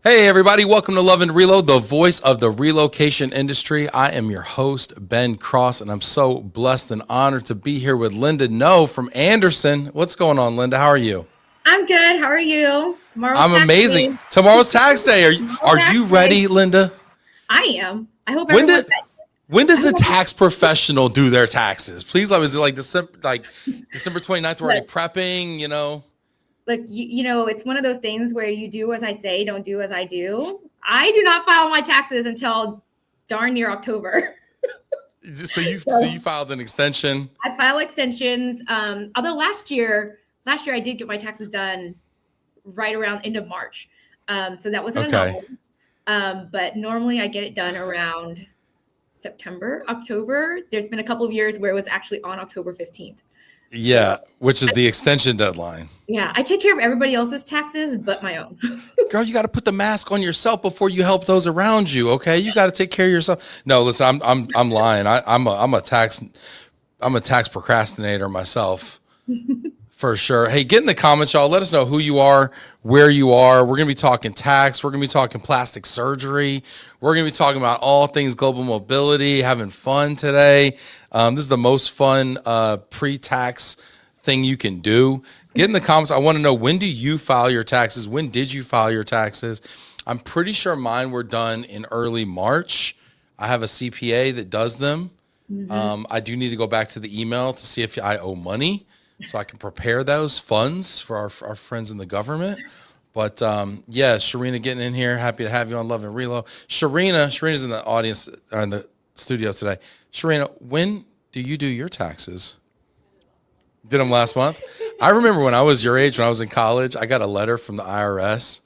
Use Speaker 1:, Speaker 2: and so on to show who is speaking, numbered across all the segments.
Speaker 1: Hey everybody, welcome to Love and Reload, the voice of the relocation industry. I am your host, Ben Cross, and I'm so blessed and honored to be here with Lynda Ngo from Andersen. What's going on, Lynda? How are you?
Speaker 2: I'm good. How are you? Tomorrow's
Speaker 1: I'm
Speaker 2: tax
Speaker 1: amazing.
Speaker 2: day.
Speaker 1: Tomorrow's tax day.
Speaker 2: Tomorrow's
Speaker 1: Are
Speaker 2: tax
Speaker 1: you
Speaker 2: day.
Speaker 1: ready, Lynda?
Speaker 2: I am. I hope
Speaker 1: When
Speaker 2: everyone's.
Speaker 1: did when does
Speaker 2: I
Speaker 1: a
Speaker 2: hope
Speaker 1: tax professional do their taxes? Please, is it like December 29th? We're already
Speaker 2: look,
Speaker 1: prepping.
Speaker 2: it's one of those things where you do as I say, don't do as I do. I do not file my taxes until darn near October.
Speaker 1: So you
Speaker 2: So
Speaker 1: filed an extension.
Speaker 2: I file extensions. Although last year I did get my taxes done right around end of March. So that wasn't a
Speaker 1: Okay.
Speaker 2: no. But normally I get it done around September, October. There's been a couple of years where it was actually on October 15th.
Speaker 1: Yeah,
Speaker 2: So
Speaker 1: which is the extension deadline.
Speaker 2: yeah, I take care of everybody else's taxes but my own.
Speaker 1: Girl, you got to put the mask on yourself before you help those around you. Okay, you got to take care of yourself. No, listen, I'm lying. I'm a tax procrastinator myself for sure. Hey, get in the comments, y'all. Let us know who you are, where you are. We're gonna be talking tax. We're gonna be talking plastic surgery. We're gonna be talking about all things global mobility. Having fun today. This is the most fun pre-tax thing you can do. Get in the comments. I want to know, when do you file your taxes? When did you file your taxes? I'm pretty sure mine were done in early March. I have a CPA that does them. I do need to go back to the email to see if I owe money so I can prepare those funds for our friends in the government. But yeah, Sharina getting in here. Happy to have you on Love and Reload. Sharina's in the audience, or in the studio today. Sharina, when do you do your taxes? Did them last month. I remember when I was your age, when I was in college, I got a letter from the IRS,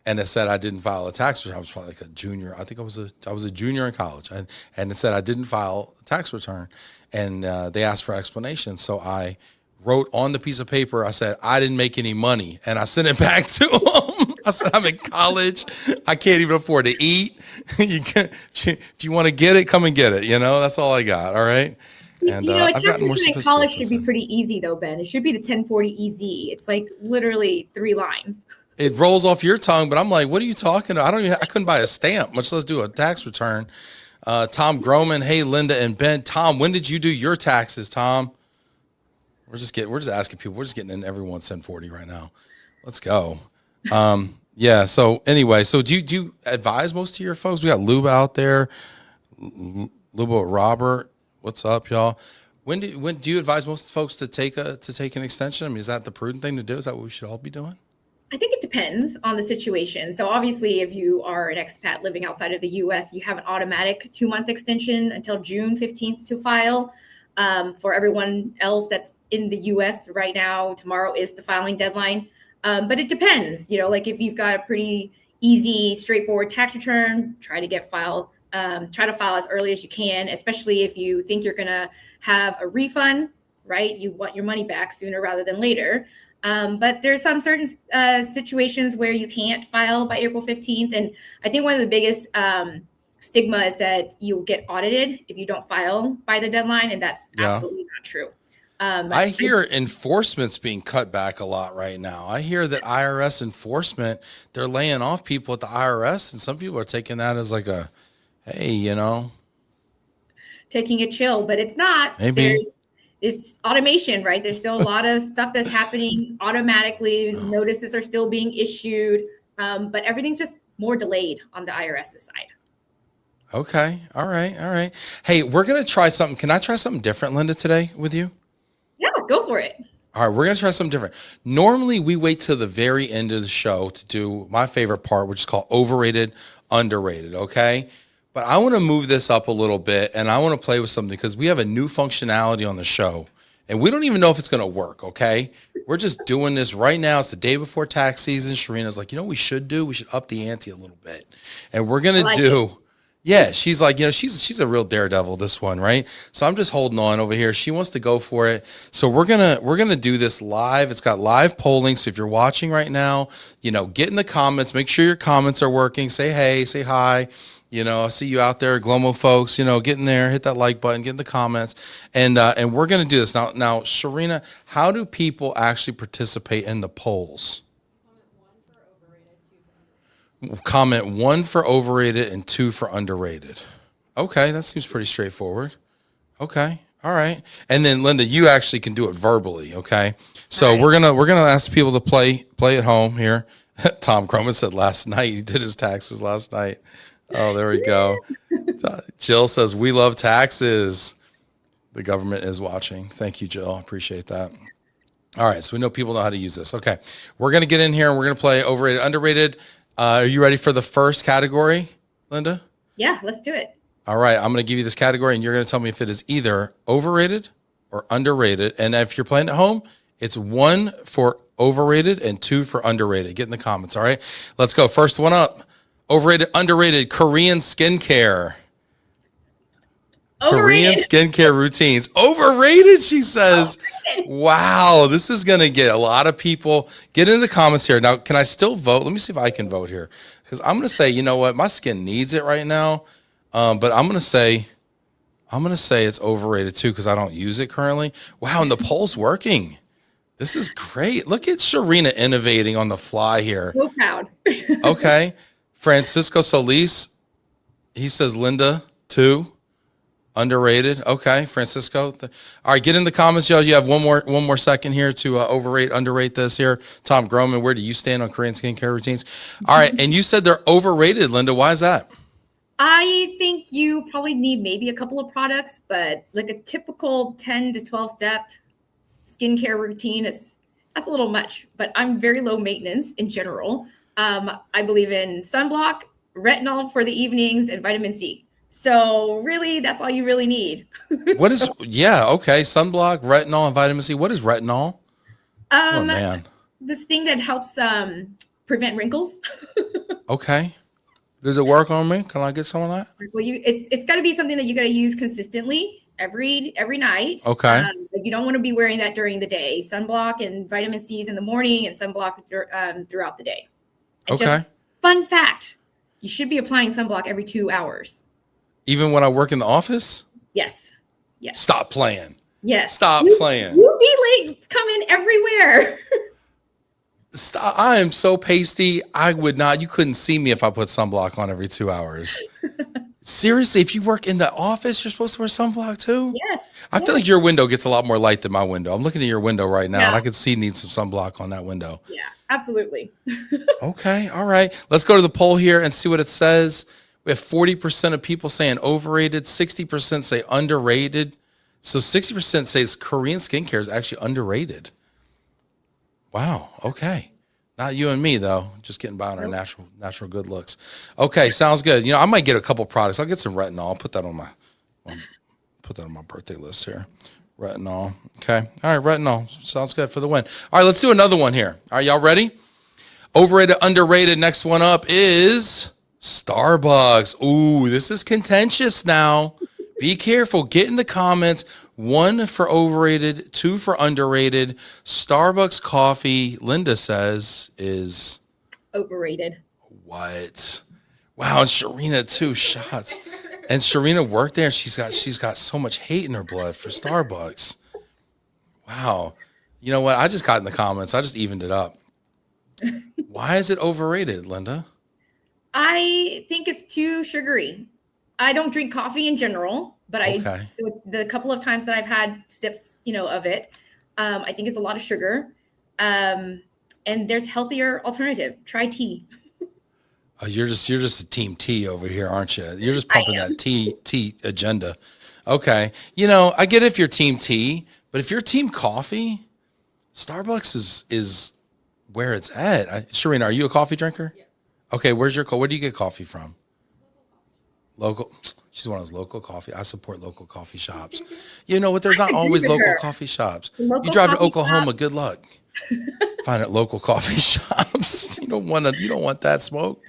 Speaker 1: and it said I didn't file a tax return. I was probably like a junior. I think I was a junior in college, and it said I didn't file a tax return, and they asked for explanation. So I wrote on the piece of paper, I said I didn't make any money, and I sent it back to them. I said I'm in college, I can't even afford to eat. If you want to get it, come and get it. That's all I got. All right. And
Speaker 2: A
Speaker 1: I've
Speaker 2: tax
Speaker 1: gotten more
Speaker 2: return in
Speaker 1: sophisticated
Speaker 2: college
Speaker 1: since
Speaker 2: should be
Speaker 1: then.
Speaker 2: pretty easy though, Ben. It should be the 1040 EZ. It's like literally 3 lines.
Speaker 1: It rolls off your tongue, but I'm like, what are you talking about? I couldn't buy a stamp, much less do a tax return. Tom Groman, hey, Lynda and Ben. Tom, when did you do your taxes, Tom? We're just asking people. We're just getting in everyone's 1040 right now. Let's go. Yeah. So anyway, do you advise most of your folks? We got Luba out there. Luba Robert, what's up, y'all? When do you advise most folks to take an extension? I mean, is that the prudent thing to do? Is that what we should all be doing?
Speaker 2: I think it depends on the situation. So obviously, if you are an expat living outside of the US, you have an automatic 2-month extension until June 15th to file. For everyone else that's in the US right now, tomorrow is the filing deadline. But it depends, like if you've got a pretty easy, straightforward tax return, try to file as early as you can, especially if you think you're gonna have a refund, right? You want your money back sooner rather than later. But there's some certain situations where you can't file by April 15th. And I think one of the biggest stigma is that you'll get audited if you don't file by the deadline. And that's absolutely not true.
Speaker 1: I hear enforcement's being cut back a lot right now. I hear that IRS enforcement, they're laying off people at the IRS, and some people are taking that as like a, hey,
Speaker 2: taking a chill, but it's not.
Speaker 1: maybe.
Speaker 2: It's automation, right? There's still a lot of stuff that's happening automatically. Notices are still being issued, but everything's just more delayed on the IRS's side.
Speaker 1: Okay. All right. Hey, we're going to try something. Can I try something different, Lynda, today with you?
Speaker 2: Yeah, go for it.
Speaker 1: All right, we're going to try something different. Normally, we wait till the very end of the show to do my favorite part, which is called overrated, underrated, okay? But I want to move this up a little bit, and I want to play with something because we have a new functionality on the show, and we don't even know if it's going to work, okay? We're just doing this right now. It's the day before tax season. Sharina's like, we should do? We should up the ante a little bit. And we're going to do... Yeah, she's like, she's a real daredevil, this one, right? So I'm just holding on over here. She wants to go for it. So we're gonna do this live. It's got live polling. So if you're watching right now, get in the comments. Make sure your comments are working. Say hey, say hi. I see you out there, Glomo folks. Get in there, hit that like button, get in the comments, and we're gonna do this now. Now, Sharina, how do people actually participate in the polls? Comment 1 for overrated and 2 for underrated. Okay, that seems pretty straightforward. Okay, all right. And then Lynda, you actually can do it verbally. Okay, so
Speaker 2: Right.
Speaker 1: we're gonna ask people to play at home here. Tom Croman said last night he did his taxes last night. Oh, there we go. Jill says we love taxes. The government is watching. Thank you, Jill. Appreciate that. All right, so we know people know how to use this. Okay, we're gonna get in here and we're gonna play overrated, underrated. Are you ready for the first category, Lynda?
Speaker 2: Yeah, let's do it.
Speaker 1: All right, I'm going to give you this category, and you're going to tell me if it is either overrated or underrated. And if you're playing at home, it's 1 for overrated and 2 for underrated. Get in the comments, all right? Let's go. First one up, overrated, underrated, Korean skincare. Korean
Speaker 2: Overrated.
Speaker 1: skincare routines. Overrated, she says.
Speaker 2: Overrated.
Speaker 1: Wow, this is going to get a lot of people. Get in the comments here. Now, can I still vote? Let me see if I can vote here. Because I'm going to say, you know what? My skin needs it right now. But I'm going to say it's overrated too because I don't use it currently. Wow, and the poll's working. This is great. Look at Sharina innovating on the fly here.
Speaker 2: So proud.
Speaker 1: Okay. Francisco Solis, he says Lynda 2. Underrated. Okay, Francisco. All right, get in the comments, Joe. You have one more second here to overrate, underrate this here. Tom Groman, where do you stand on Korean skincare routines? All right, and you said they're overrated, Lynda. Why is that?
Speaker 2: I think you probably need maybe a couple of products, but like a typical 10 to 12 step skincare routine that's a little much, but I'm very low maintenance in general. I believe in sunblock, retinol for the evenings, and vitamin C. So really, that's all you really need.
Speaker 1: What is, okay. Sunblock, retinol, and vitamin C. What is retinol? Oh, man.
Speaker 2: This thing that helps prevent wrinkles.
Speaker 1: Okay. Does it work on me? Can I get some of that?
Speaker 2: Well, it's got to be something that you got to use consistently every night.
Speaker 1: Okay.
Speaker 2: You don't want to be wearing that during the day. Sunblock and vitamin C's in the morning, and sunblock throughout the day. And
Speaker 1: okay.
Speaker 2: Just, fun fact: you should be applying sunblock every 2 hours.
Speaker 1: Even when I work in the office?
Speaker 2: Yes. Yes.
Speaker 1: Stop playing.
Speaker 2: Yes.
Speaker 1: Stop playing.
Speaker 2: UV lights come in everywhere.
Speaker 1: Stop. I am so pasty. I would not. You couldn't see me if I put sunblock on every 2 hours. Seriously, if you work in the office, you're supposed to wear sunblock too?
Speaker 2: Yes.
Speaker 1: I feel like your window gets a lot more light than my window. I'm looking at your window right now,
Speaker 2: Yeah.
Speaker 1: and I can see need some sunblock on that window.
Speaker 2: Yeah, absolutely.
Speaker 1: Okay. All right. Let's go to the poll here and see what it says. We have 40% of people saying overrated, 60% say underrated. So 60% says Korean skincare is actually underrated. Wow. Okay. Not you and me though. Just getting by on our natural good looks. Okay. Sounds good. You know, I might get a couple products. I'll get some retinol. I'll put that on my birthday list here. Retinol. Okay. All right. Retinol. Sounds good for the win. All right. Let's do another one here. Are y'all ready? Overrated, underrated. Next one up is Starbucks. Ooh, this is contentious now. Be careful. Get in the comments. 1 for overrated, 2 for underrated. Starbucks coffee, Lynda says, is
Speaker 2: Overrated.
Speaker 1: what? Wow, and Sharina 2 shots. And Sharina worked there, and she's got so much hate in her blood for Starbucks. Wow. You know what? I just got in the comments. I just evened it up. Why is it overrated, Lynda?
Speaker 2: I think it's too sugary. I don't drink coffee in general, but the couple of times that I've had sips, of it, I think it's a lot of sugar. And there's healthier alternative. Try tea.
Speaker 1: Oh, you're just a team tea over here, aren't you? You're just pumping that tea agenda. Okay. I get if you're team tea, but if you're team coffee, Starbucks is where it's at. Sharina, are you a coffee drinker? Yes. Okay. Where do you get coffee from? Local. She's one of those local coffee. I support local coffee shops. You know what? There's not always local coffee shops. You drive to Oklahoma, good luck. Find at local coffee shops. You don't want that smoke.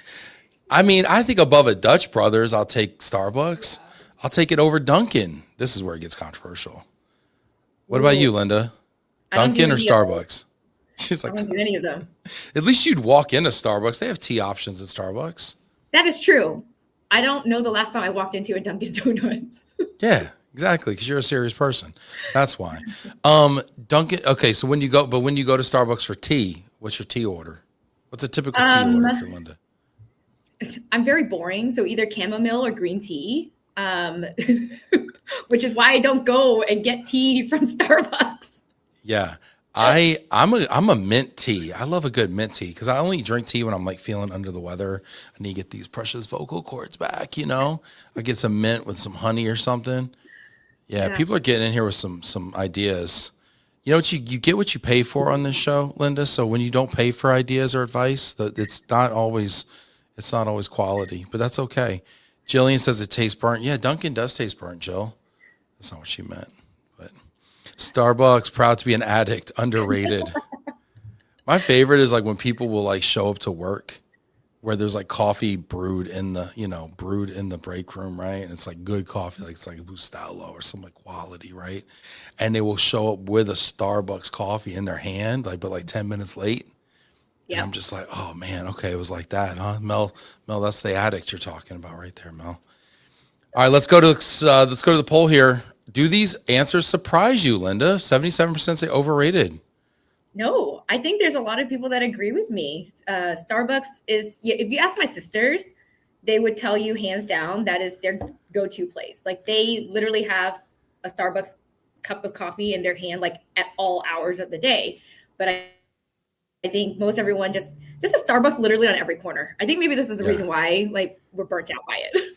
Speaker 1: I mean, I think above a Dutch Brothers, I'll take Starbucks. I'll take it over Dunkin'. This is where it gets controversial. What about you, Lynda? Dunkin' or Starbucks? She's like,
Speaker 2: I don't do any of them.
Speaker 1: At least you'd walk into Starbucks. They have tea options at Starbucks.
Speaker 2: That is true. I don't know the last time I walked into a Dunkin' Donuts.
Speaker 1: Yeah, exactly. Because you're a serious person. That's why. Dunkin'. Okay, so when you go to Starbucks for tea, what's your tea order? What's a typical tea order for Lynda?
Speaker 2: I'm very boring. So either chamomile or green tea, which is why I don't go and get tea from Starbucks.
Speaker 1: Yeah. I'm a mint tea. I love a good mint tea because I only drink tea when I'm like feeling under the weather. I need to get these precious vocal cords back, you know. I get some mint with some honey or something. Yeah,
Speaker 2: Yeah.
Speaker 1: people are getting in here with some ideas. You know what you get what you pay for on this show, Lynda. So when you don't pay for ideas or advice, it's not always quality, but that's okay. Jillian says it tastes burnt. Yeah, Dunkin' does taste burnt, Jill. That's not what she meant. But Starbucks, proud to be an addict, underrated. My favorite is like when people will like show up to work where there's like coffee brewed in the break room, right? And it's like good coffee, like it's like a Bustelo or some like quality, right? And they will show up with a Starbucks coffee in their hand, like but like 10 minutes late. And I'm just like, oh man, okay, it was like that, huh? Mel, that's the addict you're talking about right there, Mel. All right, let's go to the poll here. Do these answers surprise you, Lynda? 77% say overrated.
Speaker 2: No, I think there's a lot of people that agree with me. Starbucks is, if you ask my sisters, they would tell you hands down that is their go-to place. Like they literally have a Starbucks cup of coffee in their hand, like at all hours of the day. But I think most everyone this is Starbucks literally on every corner. I think maybe this is the reason why like we're burnt out by it.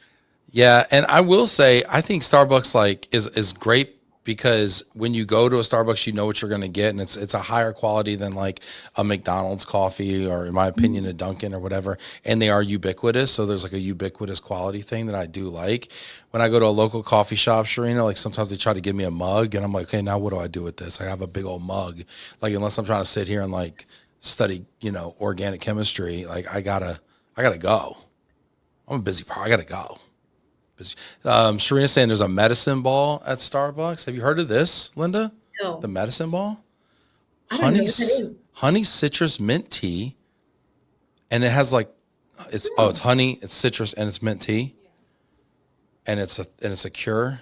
Speaker 1: Yeah, and I will say I think Starbucks like is great because when you go to a Starbucks, you know what you're going to get, and it's a higher quality than like a McDonald's coffee or, in my opinion, a Dunkin' or whatever. And they are ubiquitous, so there's like a ubiquitous quality thing that I do like. When I go to a local coffee shop, Sharina, like sometimes they try to give me a mug, and I'm like, okay, now what do I do with this? I have a big old mug. Like unless I'm trying to sit here and like study, organic chemistry, like I gotta go. I'm a busy part. I gotta go. Sharina saying there's a medicine ball at Starbucks. Have you heard of this, Lynda?
Speaker 2: No.
Speaker 1: The medicine ball?
Speaker 2: I don't know what that is.
Speaker 1: Honey citrus mint tea. And it has like it's honey, it's citrus, and it's mint tea. And it's a cure.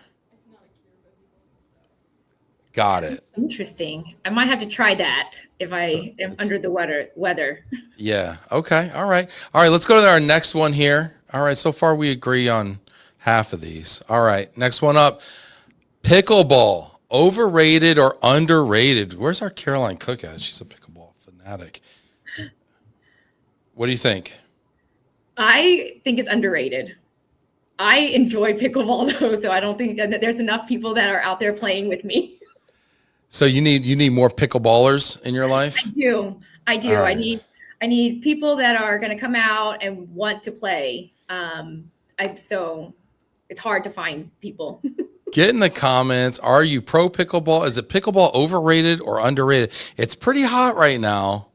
Speaker 1: Got it.
Speaker 2: Interesting. I might have to try that if I am under the weather.
Speaker 1: Yeah. Okay. All right. Let's go to our next one here. All right. So far we agree on half of these. All right. Next one up. Pickleball. Overrated or underrated? Where's our Caroline Cook at? She's a pickleball fanatic. What do you think?
Speaker 2: I think it's underrated. I enjoy pickleball though, so I don't think that there's enough people that are out there playing with me.
Speaker 1: So you need more pickleballers in your life?
Speaker 2: I do.
Speaker 1: Right.
Speaker 2: I need people that are going to come out and want to play. So it's hard to find people.
Speaker 1: Get in the comments. Are you pro pickleball? Is it pickleball overrated or underrated? It's pretty hot right now.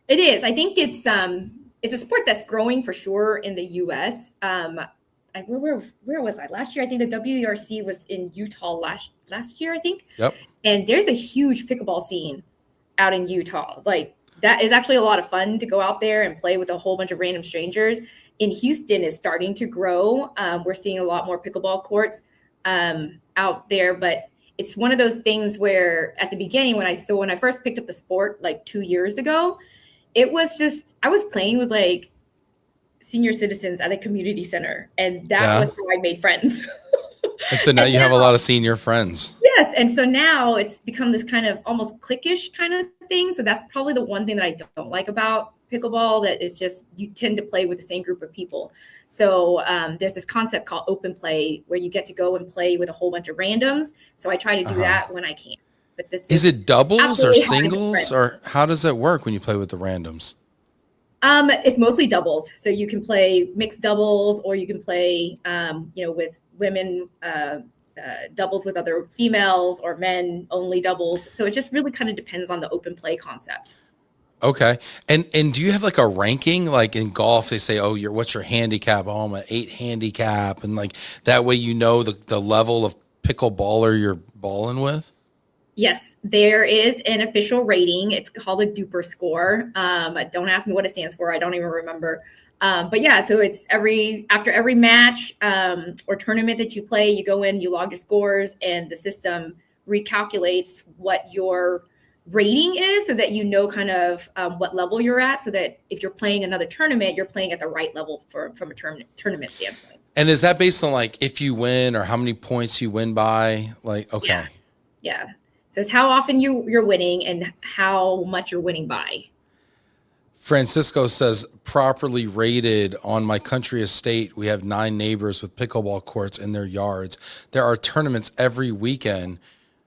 Speaker 2: It is. I think it's a sport that's growing for sure in the US. Where was I last year? I think the WRC was in Utah last year, I think.
Speaker 1: Yep.
Speaker 2: And there's a huge pickleball scene out in Utah. Like that is actually a lot of fun to go out there and play with a whole bunch of random strangers. In Houston is starting to grow. We're seeing a lot more pickleball courts out there, but it's one of those things where at the beginning when I first picked up the sport like 2 years ago, it was just I was playing with like senior citizens at a community center, and that was how I made friends.
Speaker 1: And so now you have a lot of senior friends.
Speaker 2: Yes, and so now it's become this kind of almost cliquish kind of thing. So that's probably the one thing that I don't like about pickleball, that it's just you tend to play with the same group of people. So there's this concept called open play where you get to go and play with a whole bunch of randoms. So I try to do that when I can. But this
Speaker 1: is it doubles or singles, or how does that work when you play with the randoms?
Speaker 2: It's mostly doubles. So you can play mixed doubles, or you can play, with women, doubles with other females, or men only doubles. So it just really kind of depends on the open play concept.
Speaker 1: Okay. And do you have like a ranking? Like in golf, they say, oh, what's your handicap? Oh, I'm an 8 handicap. And like that way, the level of pickleballer you're balling with. Yes,
Speaker 2: there is an official rating. It's called a Duper score. Don't ask me what it stands for. I don't even remember. But yeah, so it's after every match or tournament that you play, you go in, you log your scores, and the system recalculates what your rating is, so that you know kind of what level you're at, so that if you're playing another tournament, you're playing at the right level from a tournament standpoint.
Speaker 1: And is that based on like if you win or how many points you win by? Like, okay.
Speaker 2: Yeah. So it's how often you're winning and how much you're winning by.
Speaker 1: Francisco says, properly rated on my country estate, we have 9 neighbors with pickleball courts in their yards. There are tournaments every weekend.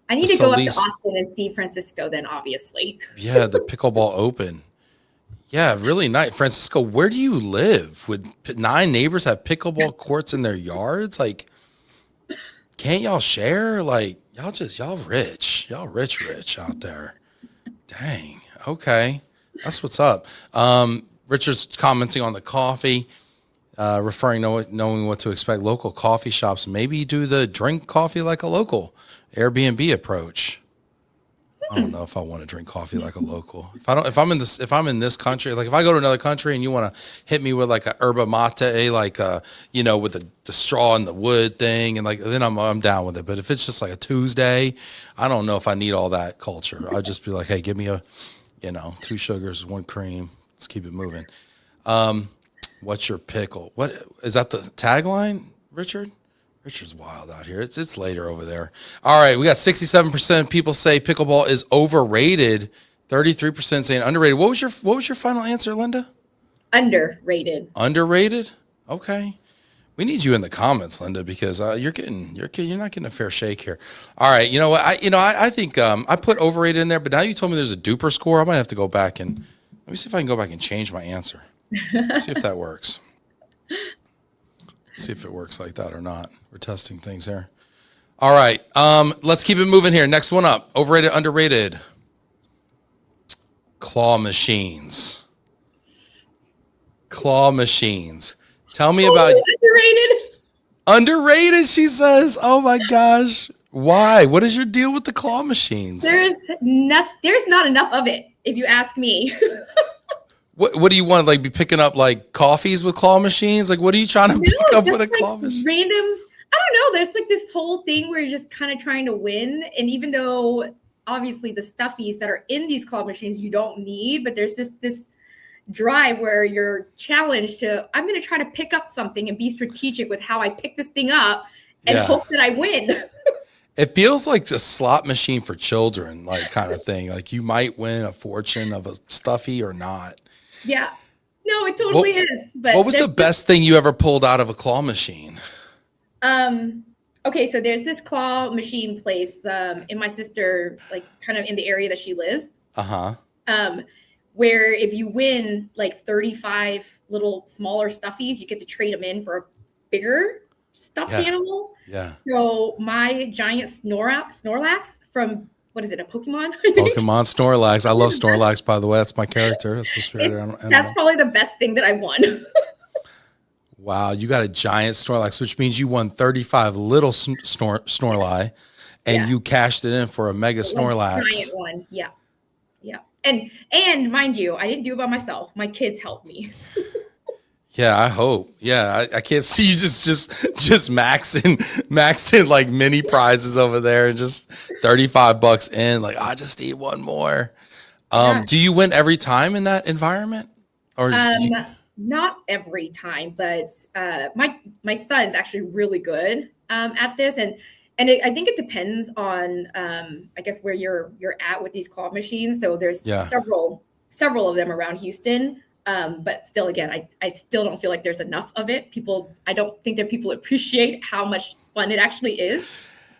Speaker 2: I need to go up to Austin and see Francisco then, obviously.
Speaker 1: Yeah, the Pickleball Open. Yeah, really nice. Francisco, where do you live? Would 9 neighbors have pickleball courts in their yards? Like, can't y'all share? Like, y'all rich. Y'all rich out there. Dang. Okay. That's what's up. Richard's commenting on the coffee, referring to knowing what to expect. Local coffee shops maybe do the drink coffee like a local Airbnb approach. I don't know if I want to drink coffee like a local. If I'm in this country, like if I go to another country and you want to hit me with like a yerba mate, like with the straw and the wood thing, and like then I'm down with it. But if it's just like a Tuesday, I don't know if I need all that culture. I'd just be like, hey, give me 2 sugars, 1 cream. Let's keep it moving. What's your pickle? What is that the tagline, Richard? Richard's wild out here. It's later over there. All right, we got 67% people say pickleball is overrated. 33% saying underrated. What was your final answer, Lynda?
Speaker 2: Underrated.
Speaker 1: Underrated? Okay. We need you in the comments, Lynda, because you're not getting a fair shake here. All right, you know what? I think I put overrated in there, but now you told me there's a duper score. I might have to go back and let me see if I can go back and change my answer. See if that works. See if it works like that or not. We're testing things here. All right, let's keep it moving here. Next one up: overrated, underrated. Claw machines. Claw machines. Tell me about
Speaker 2: underrated.
Speaker 1: Underrated, she says. Oh my gosh. Why? What is your deal with the claw machines?
Speaker 2: There's not enough of it, if you ask me.
Speaker 1: What do you want? Like be picking up like coffees with claw machines? Like what are you trying to pick up with a claw machine?
Speaker 2: Randoms. I don't know. There's like this whole thing where you're just kind of trying to win. And even though obviously the stuffies that are in these claw machines you don't need, but there's just this drive where you're challenged to, I'm going to try to pick up something and be strategic with how I pick this thing up and hope that I win.
Speaker 1: It feels like a slot machine for children, like kind of thing. Like you might win a fortune of a stuffy or not.
Speaker 2: Yeah. No, it totally is. But
Speaker 1: what was the best thing you ever pulled out of a claw machine?
Speaker 2: Okay, so there's this claw machine place in my sister, like kind of in the area that she lives. Where if you win like 35 little smaller stuffies, you get to trade them in for a bigger stuffed animal. Yeah. So my giant Snorlax from, what is it, a Pokemon?
Speaker 1: Pokemon Snorlax. I love Snorlax, by the way. That's my character. That's what's
Speaker 2: That's probably the best thing that I won.
Speaker 1: Wow, you got a giant Snorlax, which means you won 35 little Snorlax, and you cashed it in for a mega Snorlax.
Speaker 2: Giant one, yeah. And mind you, I didn't do it by myself. My kids helped me.
Speaker 1: Yeah, I hope. Yeah, I can't see you just maxing like mini prizes over there and just $35 in. Like I just need one more. Do you win every time in that environment, or
Speaker 2: not every time? But my son's actually really good at this, and I think it depends on I guess where you're at with these claw machines. So there's several of them around Houston. But still, again, I still don't feel like there's enough of it. I don't think that people appreciate how much fun it actually is.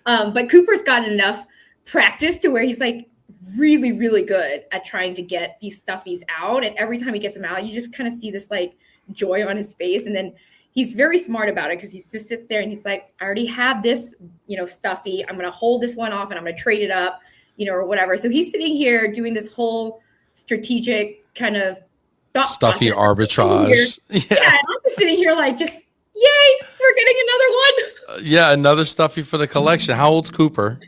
Speaker 2: But Cooper's gotten enough practice to where he's like really, really good at trying to get these stuffies out. And every time he gets them out, you just kind of see this like joy on his face. And then he's very smart about it because he just sits there and he's like, I already have this, stuffy. I'm going to hold this one off and I'm going to trade it up, or whatever. So he's sitting here doing this whole strategic kind of
Speaker 1: stuffy arbitrage.
Speaker 2: Yeah, I'm just sitting here like, just yay, we're getting another one.
Speaker 1: Another stuffy for the collection. How old's Cooper?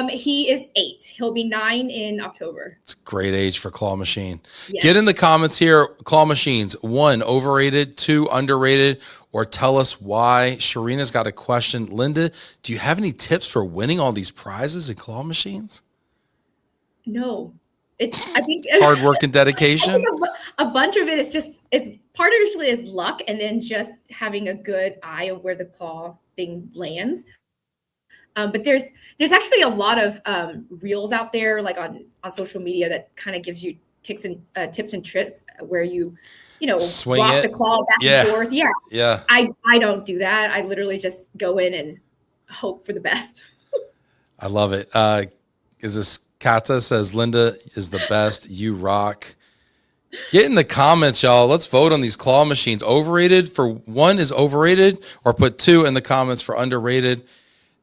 Speaker 2: He is 8. He'll be 9 in October.
Speaker 1: It's a great age for claw machine. Yeah. Get in the comments here, claw machines. 1, overrated. 2, underrated. Or tell us why. Sharina's got a question. Lynda, do you have any tips for winning all these prizes in claw machines?
Speaker 2: No, I think
Speaker 1: Hard work and
Speaker 2: I think
Speaker 1: dedication.
Speaker 2: a bunch of it is just, it's partially is luck, and then just having a good eye of where the claw thing lands. But there's actually a lot of reels out there, like on social media, that kind of gives you tips and tricks where you know,
Speaker 1: Swing
Speaker 2: rock the
Speaker 1: it.
Speaker 2: claw back
Speaker 1: Yeah.
Speaker 2: and forth. Yeah,
Speaker 1: Yeah.
Speaker 2: I don't do that. I literally just go in and hope for the best.
Speaker 1: I love it. Is this Kata says Lynda is the best. You rock. Get in the comments, y'all. Let's vote on these claw machines. Overrated for one is overrated, or put 2 in the comments for underrated.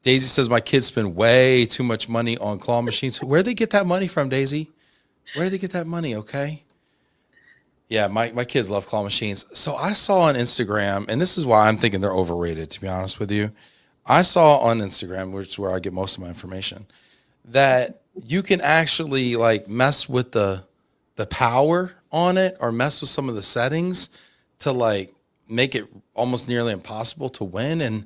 Speaker 1: Daisy says my kids spend way too much money on claw machines. Where do they get that money from, Daisy? Where do they get that money? Okay. Yeah, my kids love claw machines. So I saw on Instagram, and this is why I'm thinking they're overrated, to be honest with you. I saw on Instagram, which is where I get most of my information, that you can actually like mess with the power on it, or mess with some of the settings to like make it almost nearly impossible to win. And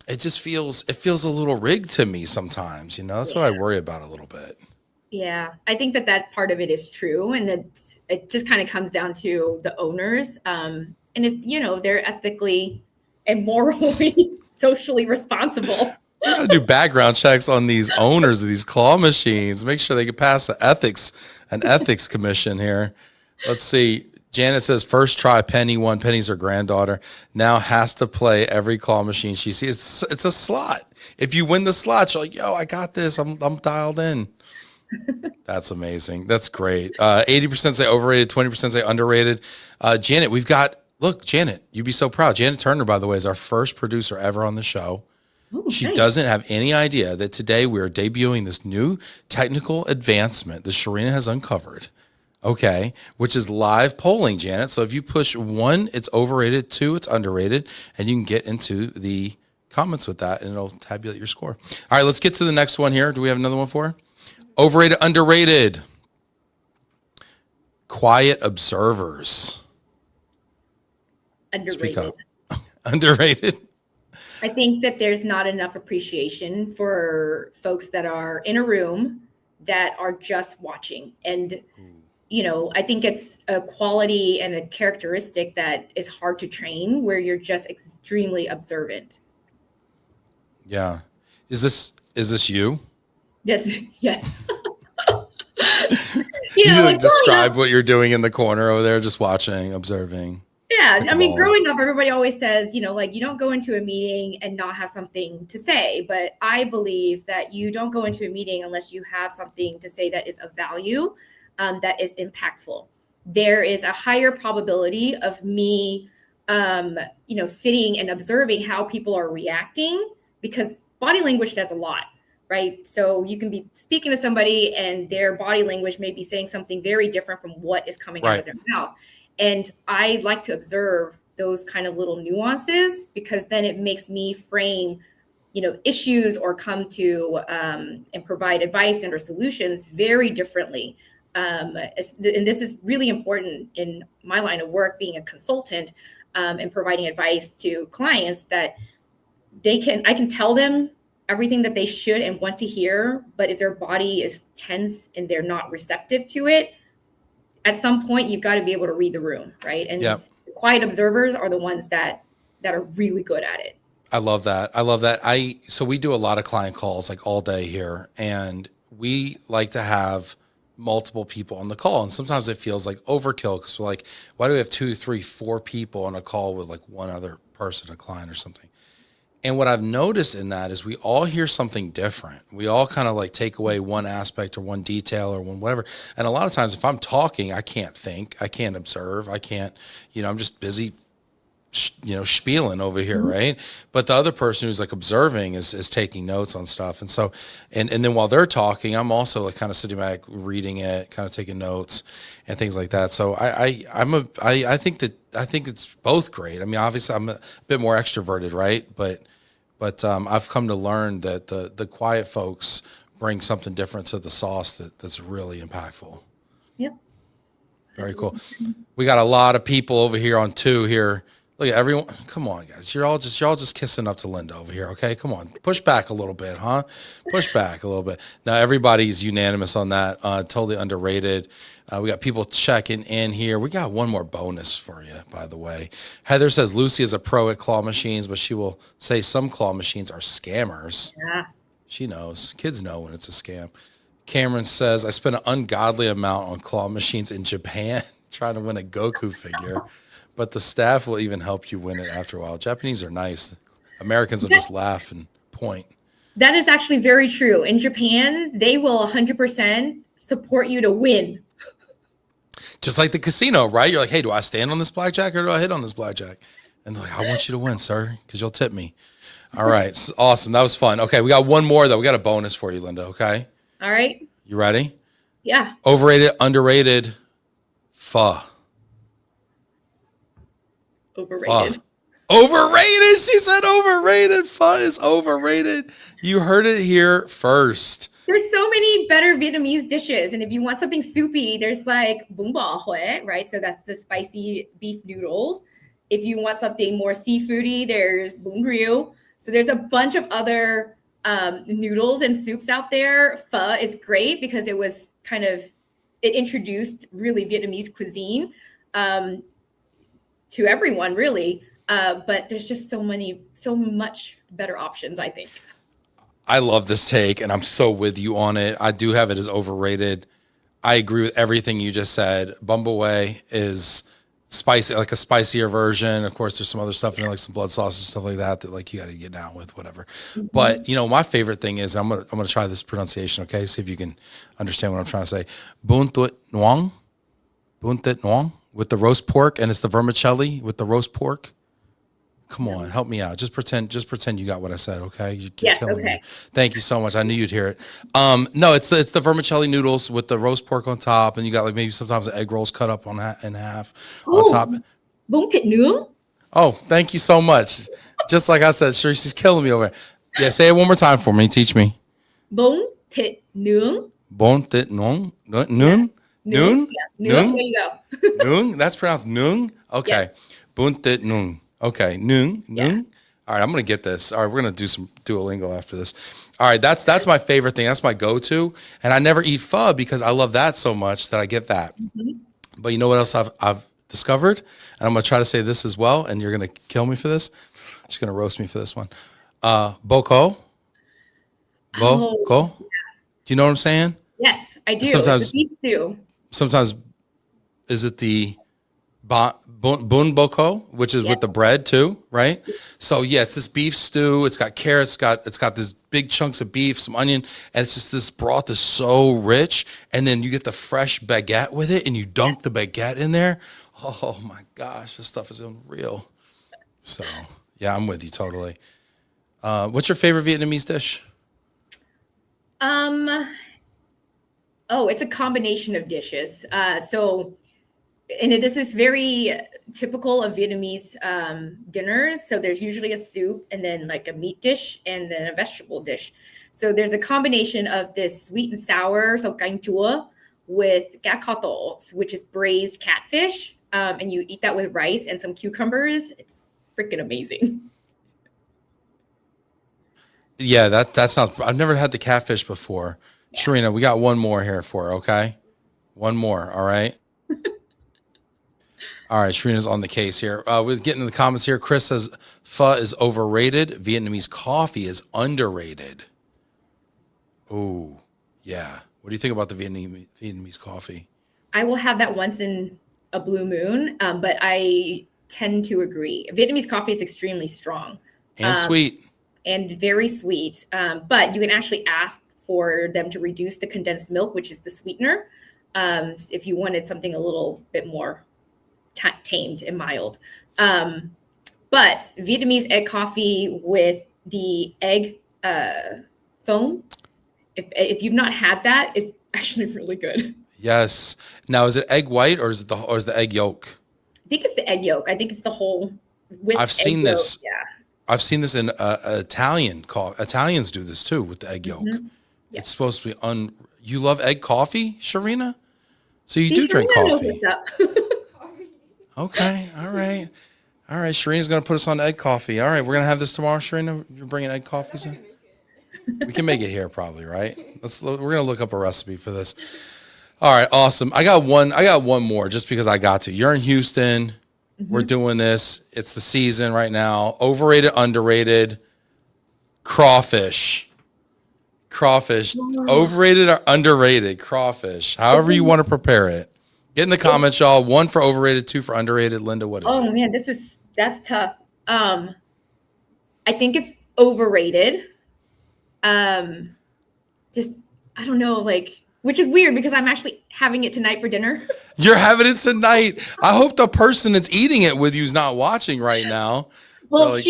Speaker 1: it feels a little rigged to me sometimes, that's what I worry about a little bit.
Speaker 2: Yeah, I think that part of it is true, and it just kind of comes down to the owners, and if they're ethically and morally, socially responsible.
Speaker 1: We gotta do background checks on these owners of these claw machines. Make sure they can pass an ethics commission here. Let's see. Janet says first try Penny won. Penny's her granddaughter. Now has to play every claw machine she sees. It's a slot. If you win the slot, you're like, yo, I got this. I'm dialed in. That's amazing. That's great. 80% say overrated, 20% say underrated. Janet, Janet, you'd be so proud. Janet Turner, by the way, is our first producer ever on the show.
Speaker 2: Ooh,
Speaker 1: She
Speaker 2: nice.
Speaker 1: doesn't have any idea that today we are debuting this new technical advancement that Sharina has uncovered. Okay, which is live polling, Janet. So if you push 1, it's overrated, 2, it's underrated, and you can get into the comments with that and it'll tabulate your score. All right, let's get to the next one here. Do we have another one for her? Overrated, underrated. Quiet observers.
Speaker 2: Underrated.
Speaker 1: Speak up. Underrated.
Speaker 2: I think that there's not enough appreciation for folks that are in a room that are just watching. And, I think it's a quality and a characteristic that is hard to train, where you're just extremely observant.
Speaker 1: Yeah. Is this you?
Speaker 2: Yes. Yes.
Speaker 1: You
Speaker 2: like
Speaker 1: describe what you're doing in the corner over there, just watching, observing.
Speaker 2: Yeah.
Speaker 1: Like
Speaker 2: I mean, growing up, everybody always says, like you don't go into a meeting and not have something to say. But I believe that you don't go into a meeting unless you have something to say that is of value, that is impactful. There is a higher probability of me, sitting and observing how people are reacting, because body language says a lot, right? So you can be speaking to somebody and their body language may be saying something very different from what is coming out of their mouth. And I like to observe those kind of little nuances, because then it makes me frame, issues or come to and provide advice and or solutions very differently. And this is really important in my line of work, being a consultant, and providing advice to clients, that I can tell them everything that they should and want to hear, but if their body is tense and they're not receptive to it, at some point you've got to be able to read the room, right? And the quiet observers are the ones that are really good at it.
Speaker 1: I love that. So we do a lot of client calls like all day here, and we like to have multiple people on the call. And sometimes it feels like overkill, because we're like, why do we have 2, 3, 4 people on a call with like one other person, a client or something? And what I've noticed in that is we all hear something different. We all kind of like take away one aspect or one detail or one whatever. And a lot of times if I'm talking, I can't think, I can't observe, I can't, I'm just busy, spieling over here, right? But the other person who's like observing is taking notes on stuff. And so, and then while they're talking, I'm also like kind of sitting back, reading it, kind of taking notes and things like that. So I think it's both great. I mean, obviously I'm a bit more extroverted, right? But I've come to learn that the quiet folks bring something different to the sauce that's really impactful.
Speaker 2: Yep.
Speaker 1: Very cool. We got a lot of people over here on 2 here. Look at everyone. Come on, guys. You're all just kissing up to Lynda over here. Okay, come on. Push back a little bit, huh? Push back a little bit. Now everybody's unanimous on that. Totally underrated. We got people checking in here. We got one more bonus for you, by the way. Heather says Lucy is a pro at claw machines, but she will say some claw machines are scammers.
Speaker 2: Yeah.
Speaker 1: She knows. Kids know when it's a scam. Cameron says I spent an ungodly amount on claw machines in Japan trying to win a Goku figure. But the staff will even help you win it after a while. Japanese are nice. Americans will just laugh and point.
Speaker 2: That is actually very true. In Japan, they will 100% support you to win.
Speaker 1: Just like the casino, right? You're like, hey, do I stand on this blackjack or do I hit on this blackjack? And they're like, I want you to win, sir, because you'll tip me. All right. Awesome. That was fun. Okay. We got one more, though. We got a bonus for you, Lynda. Okay.
Speaker 2: All right.
Speaker 1: You ready?
Speaker 2: Yeah.
Speaker 1: Overrated, underrated, pho.
Speaker 2: Overrated.
Speaker 1: Overrated. She said overrated. Pho is overrated. You heard it here first.
Speaker 2: There's so many better Vietnamese dishes. And if you want something soupy, there's like bún bò Huế, right? So that's the spicy beef noodles. If you want something more seafoody, there's bún riêu. So there's a bunch of other noodles and soups out there. Pho is great because it introduced really Vietnamese cuisine to everyone, really. But there's just so much better options, I think.
Speaker 1: I love this take, and I'm so with you on it. I do have it as overrated. I agree with everything you just said. Bumbleway is spicy, like a spicier version. Of course, there's some other stuff in there, like some blood sauce and stuff like that like you got to get down with, whatever. Mm-hmm. But my favorite thing is I'm gonna try this pronunciation. Okay, see if you can understand what I'm trying to say. Bún Thut Nuong, with the roast pork, and it's the vermicelli with the roast pork. Come on, help me out. Just pretend you got what I said, okay? You're killing me. Thank you so much. I knew you'd hear it. No, it's the vermicelli noodles with the roast pork on top, and you got like maybe sometimes the egg rolls cut up in half on top.
Speaker 2: Bún thịt nướng.
Speaker 1: Oh, thank you so much. Just like I said, sure, she's killing me over here. Yeah, say it one more time for me. Teach me.
Speaker 2: Bún thịt nướng.
Speaker 1: Bún thịt nướng. Noon? Noon?
Speaker 2: Noon. There you go.
Speaker 1: Noon? That's pronounced noon? Okay. Yes. Bún thịt nướng. Okay, noon. Yeah. All right, I'm gonna get this. All right, we're gonna do some Duolingo after this. All right, that's my favorite thing. That's my go-to, and I never eat pho because I love that so much that I get that. Mm-hmm. But you know what else I've discovered, and I'm gonna try to say this as well, and you're gonna kill me for this. Just gonna roast me for this one. Boko.
Speaker 2: Yeah.
Speaker 1: Do you know what I'm saying?
Speaker 2: Yes, I do.
Speaker 1: Sometimes
Speaker 2: beef stew.
Speaker 1: Sometimes is it the bun boko, which is with the bread too, right? So yeah, it's this beef stew. It's got carrots. It's got this big chunks of beef, some onion, and it's just this broth is so rich. And then you get the fresh baguette with it, and you dunk the baguette in there. Oh my gosh, this stuff is unreal. So yeah, I'm with you totally. What's your favorite Vietnamese dish?
Speaker 2: It's a combination of dishes. And this is very typical of Vietnamese dinners. So there's usually a soup and then like a meat dish and then a vegetable dish. So there's a combination of this sweet and sour, so canh chua, with cá kho tổ, which is braised catfish. And you eat that with rice and some cucumbers. It's freaking amazing.
Speaker 1: Yeah, that sounds, I've never had the catfish before. Yeah. Sharina, we got one more here for her, okay? One more, all right? All right, Sharina's on the case here. We're getting in the comments here. Chris says pho is overrated. Vietnamese coffee is underrated. Oh, yeah. What do you think about the Vietnamese coffee?
Speaker 2: I will have that once in a blue moon, but I tend to agree. Vietnamese coffee is extremely strong.
Speaker 1: And sweet.
Speaker 2: And very sweet. But you can actually ask for them to reduce the condensed milk, which is the sweetener, if you wanted something a little bit more tamed and mild. But Vietnamese egg coffee with the egg foam, if you've not had that, it's actually really good.
Speaker 1: Yes. Now, is it egg white or is the egg yolk?
Speaker 2: I think it's the egg yolk. I think it's the whole.
Speaker 1: I've seen this.
Speaker 2: Yeah.
Speaker 1: I've seen this in Italian coffee. Italians do this too with the egg yolk. Mm-hmm. Yeah. It's supposed to be You love egg coffee, Sharina? So you do drink coffee.
Speaker 2: Knows what's up.
Speaker 1: Okay. All right. All right, Sharina's gonna put us on egg coffee. All right, we're gonna have this tomorrow. Sharina, you're bringing egg coffees in. We can make it here probably, right? We're gonna look up a recipe for this. All right, awesome. I got one more just because I got to. You're in Houston. We're doing this. It's the season right now. Overrated, underrated, crawfish. Crawfish. Overrated or underrated crawfish. However you want to prepare it. Get in the comments, y'all. 1 for overrated, 2 for underrated. Lynda, what is it?
Speaker 2: Oh man, that's tough. I think it's overrated. Just I don't know, like, which is weird because I'm actually having it tonight for dinner.
Speaker 1: You're having it tonight. I hope the person that's eating it with you is not watching right now.
Speaker 2: Well,
Speaker 1: Like,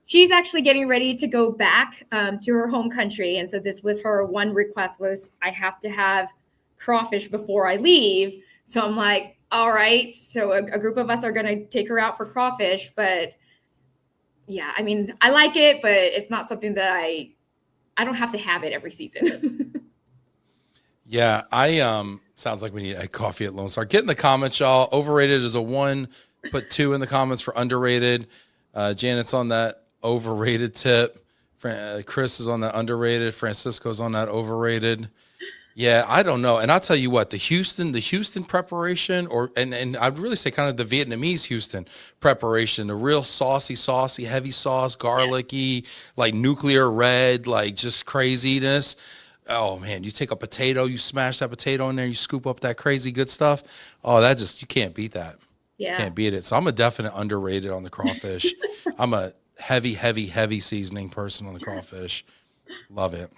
Speaker 2: she's actually getting ready to go back to her home country, and so this was her one request was I have to have crawfish before I leave. So I'm like, all right. So a group of us are going to take her out for crawfish, but yeah, I mean, I like it, but it's not something that I don't have to have it every season.
Speaker 1: yeah, sounds like we need egg coffee at Lone Star. Get in the comments, y'all. Overrated is a 1. Put 2 in the comments for underrated. Janet's on that overrated tip. Chris is on that underrated. Francisco's on that overrated. Yeah, I don't know. And I'll tell you what, the Houston preparation, and I'd really say kind of the Vietnamese Houston preparation, the real saucy, heavy sauce, garlicky, like nuclear red, like just craziness. Oh man, you take a potato, you smash that potato in there, you scoop up that crazy good stuff. Oh, you can't beat that.
Speaker 2: Yeah.
Speaker 1: Can't beat it. So I'm a definite underrated on the crawfish. I'm a heavy seasoning person on the crawfish. Love it.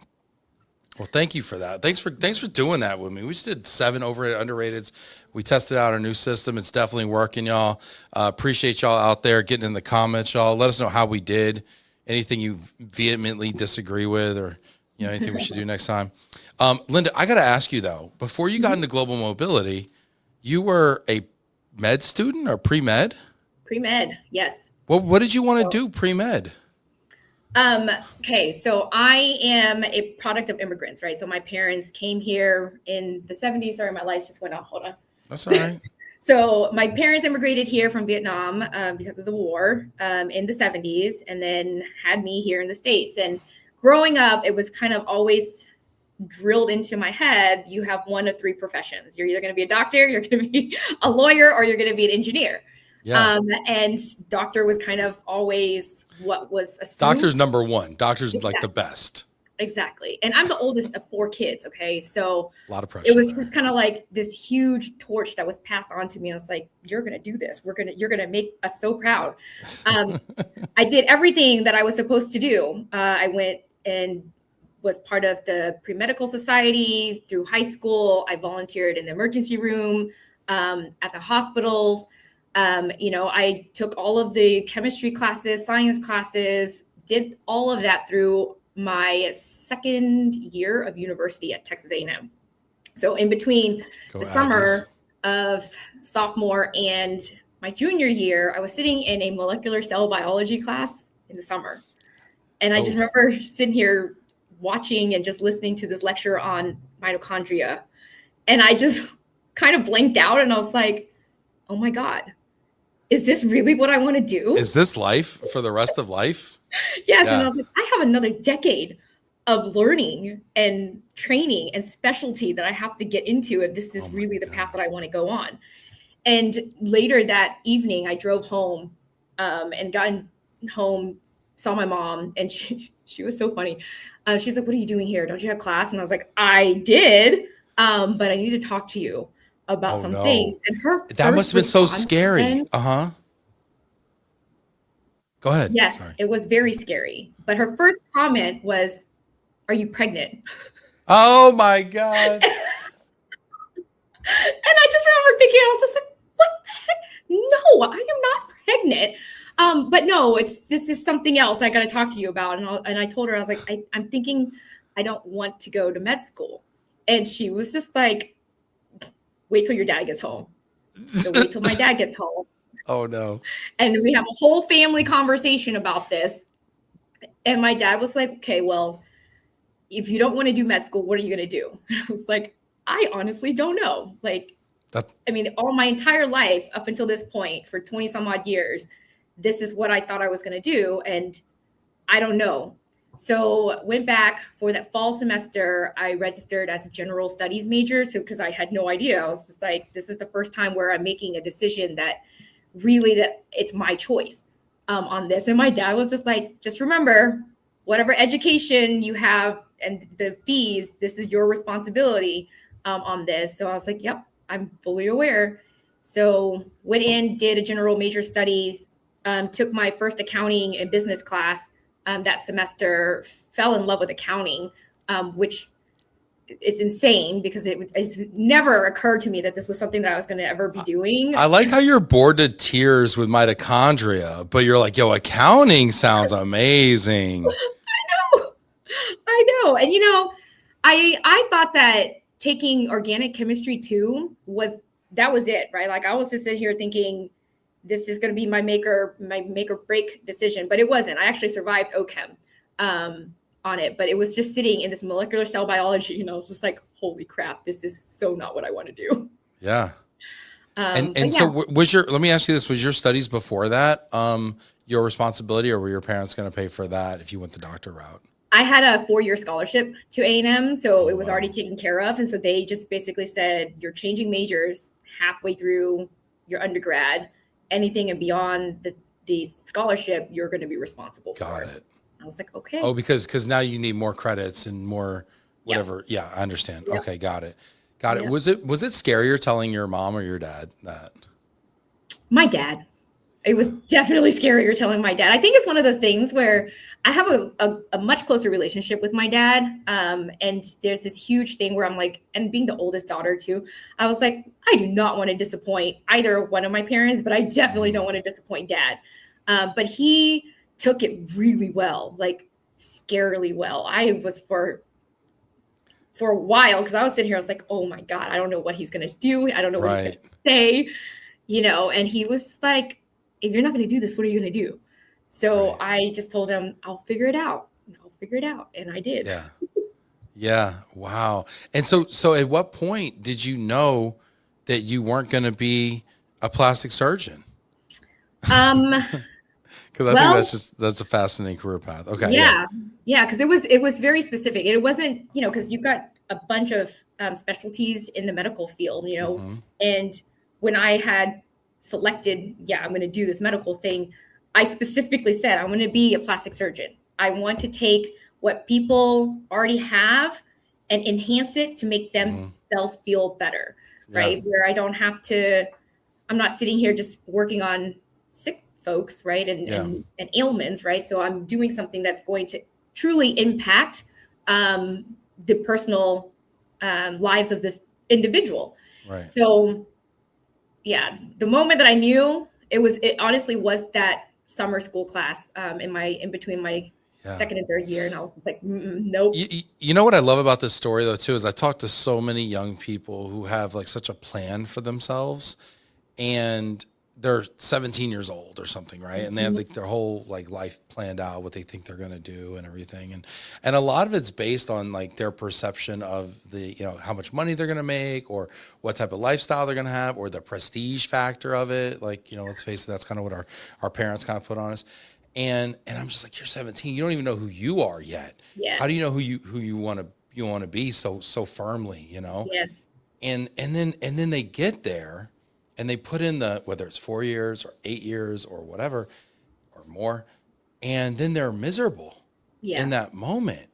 Speaker 1: Well, thank you for that. Thanks for doing that with me. We just did 7 overrated, underrateds. We tested out our new system. It's definitely working, y'all. Appreciate y'all out there getting in the comments, y'all. Let us know how we did. Anything you vehemently disagree with, or anything we should do next time. Lynda, I got to ask you though. Before you got into global mobility, you were a med student or pre-med?
Speaker 2: Pre-med, yes.
Speaker 1: Well, what did you want to do pre-med?
Speaker 2: Okay, so I am a product of immigrants, right? So my parents came here in the 70s. Sorry, my lights just went off. Hold on.
Speaker 1: That's all right.
Speaker 2: So my parents immigrated here from Vietnam because of the war in the 70s, and then had me here in the States. And growing up, it was kind of always drilled into my head, you have one of 3 professions. You're either going to be a doctor, you're going to be a lawyer, or you're going to be an engineer. Yeah. And doctor was kind of always what was assumed.
Speaker 1: Doctor's number 1. Doctor's exactly. Like the best.
Speaker 2: Exactly. And I'm the oldest of 4 kids. Okay. So
Speaker 1: a lot of pressure.
Speaker 2: It was just kind of like this huge torch that was passed on to me. I was like, you're going to do this. You're going to make us so proud. I did everything that I was supposed to do. I went and was part of the pre-medical society through high school. I volunteered in the emergency room at the hospitals. I took all of the chemistry classes, science classes, did all of that through my 2nd year of university at Texas A&M. So in between the summer of sophomore and my junior year, I was sitting in a molecular cell biology class in the summer. And I just remember sitting here watching and just listening to this lecture on mitochondria. And I just kind of blinked out and I was like, oh my God, is this really what I want to do?
Speaker 1: Is this life for the rest of life?
Speaker 2: Yes. Yeah. And I was like, I have another decade of learning and training and specialty that I have to get into if this is really the path that I want to go on. And later that evening, I drove home and got home, saw my mom, and she was so funny. She's like, what are you doing here? Don't you have class? And I was like, I did, but I need to talk to you about some things. And
Speaker 1: that must have been so scary. Go ahead.
Speaker 2: Yes, sorry. It was very scary. But her first comment was, are you pregnant?
Speaker 1: Oh my God.
Speaker 2: And I just remember thinking, I was just like, what the heck? No, I am not pregnant. But no, this is something else I got to talk to you about. And I told her, I was like, I'm thinking I don't want to go to med school. And she was just like, wait till your dad gets home. So wait till my dad gets home.
Speaker 1: Oh no. And
Speaker 2: we have a whole family conversation about this. And my dad was like, okay, well, if you don't want to do med school, what are you going to do? I was like, I honestly don't know. Like, I mean, all my entire life up until this point for 20 some odd years, this is what I thought I was going to do. And I don't know. So went back for that fall semester. I registered as a general studies major. So because I had no idea, I was just like, this is the first time where I'm making a decision that really that it's my choice on this. And my dad was just like, just remember, whatever education you have and the fees, this is your responsibility on this. So I was like, yep, I'm fully aware. So went in, did a general major studies, took my first accounting and business class that semester, fell in love with accounting, which is insane because it's never occurred to me that this was something that I was going to ever be doing.
Speaker 1: I like how you're bored to tears with mitochondria, but you're like, yo, accounting sounds amazing.
Speaker 2: I know. And I thought that taking organic chemistry too was it, right? Like I was just sitting here thinking this is going to be my make or break decision, but it wasn't. I actually survived OChem on it, but it was just sitting in this molecular cell biology, and I was just like, holy crap, this is so not what I want to do.
Speaker 1: Yeah. So let me ask you this, was your studies before that your responsibility, or were your parents going to pay for that if you went the doctor route?
Speaker 2: I had a 4-year scholarship to A&M, so it was already taken care of. And so they just basically said, you're changing majors halfway through your undergrad. Anything and beyond the scholarship, you're going to be responsible for.
Speaker 1: Got it.
Speaker 2: I was like, okay.
Speaker 1: Oh, because now you need more credits and more whatever. Yeah, I understand. Yep. Okay, got it. Yep. Was it scarier telling your mom or your dad that? My
Speaker 2: dad. It was definitely scarier telling my dad. I think it's one of those things where I have a much closer relationship with my dad. And there's this huge thing where I'm like, and being the oldest daughter too, I was like, I do not want to disappoint either one of my parents, but I definitely don't want to disappoint dad. But he took it really well, like scarily well. I was for a while, because I was sitting here, I was like, oh my God, I don't know what he's going to do. I don't know what he's going to say, and he was like, if you're not going to do this, what are you going to do? So I just told him, I'll figure it out. And I did.
Speaker 1: Yeah. Yeah. Wow. And so at what point did you know that you weren't going to be a plastic surgeon? Because I think that's a fascinating career path. Okay.
Speaker 2: Yeah. Because it was very specific. It wasn't, because you've got a bunch of specialties in the medical field,
Speaker 1: Mm-hmm.
Speaker 2: And when I had selected, I'm going to do this medical thing, I specifically said, I'm going to be a plastic surgeon. I want to take what people already have and enhance it to make themselves feel better, right? Where I don't have to, I'm not sitting here just working on sick folks, right? And ailments, right? So I'm doing something that's going to truly impact the personal lives of this individual.
Speaker 1: Right.
Speaker 2: So the moment that I knew, it honestly was that summer school class in between my second and third year. And I was just like, nope.
Speaker 1: You know what I love about this story though, too, is I talk to so many young people who have like such a plan for themselves, and they're 17 years old or something, right? And they have like their whole like life planned out, what they think they're going to do and everything. And a lot of it's based on like their perception of the, how much money they're going to make, or what type of lifestyle they're going to have, or the prestige factor of it. Like, let's face it, that's kind of what our parents kind of put on us. And I'm just like, you're 17. You don't even know who you are yet.
Speaker 2: Yes.
Speaker 1: How do you know who you want to be so firmly,
Speaker 2: Yes.
Speaker 1: And then they get there, and they put in whether it's 4 years or 8 years or whatever or more, and then they're miserable in that moment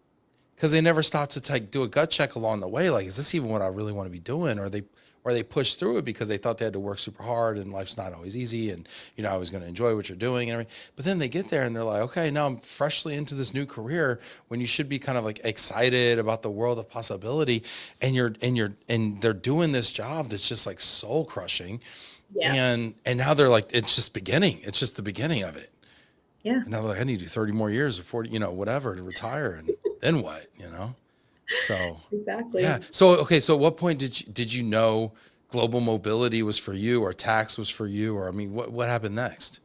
Speaker 1: because they never stop to do a gut check along the way. Like, is this even what I really want to be doing? Or they push through it because they thought they had to work super hard, and life's not always easy, and I was going to enjoy what you're doing and everything. But then they get there and they're like, okay, now I'm freshly into this new career, when you should be kind of like excited about the world of possibility, and they're doing this job that's just like soul crushing. Yeah. And now they're like, it's just the beginning of it.
Speaker 2: Yeah.
Speaker 1: And now they're like, I need to do 30 more years or 40, whatever, to retire, and then what, So
Speaker 2: exactly.
Speaker 1: Yeah. So okay. So at what point did you know global mobility was for you, or tax was for you, or what happened next?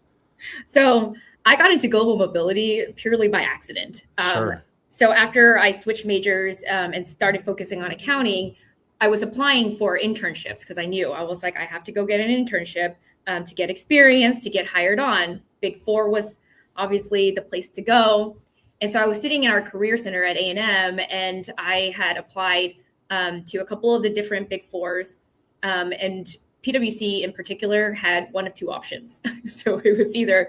Speaker 2: So I got into global mobility purely by accident.
Speaker 1: Sure.
Speaker 2: So after I switched majors and started focusing on accounting, I was applying for internships because I knew I was like, I have to go get an internship to get experience, to get hired on. Big Four was obviously the place to go. And so I was sitting in our career center at A&M, and I had applied to a couple of the different Big Fours. And PwC in particular had one of two options. So it was either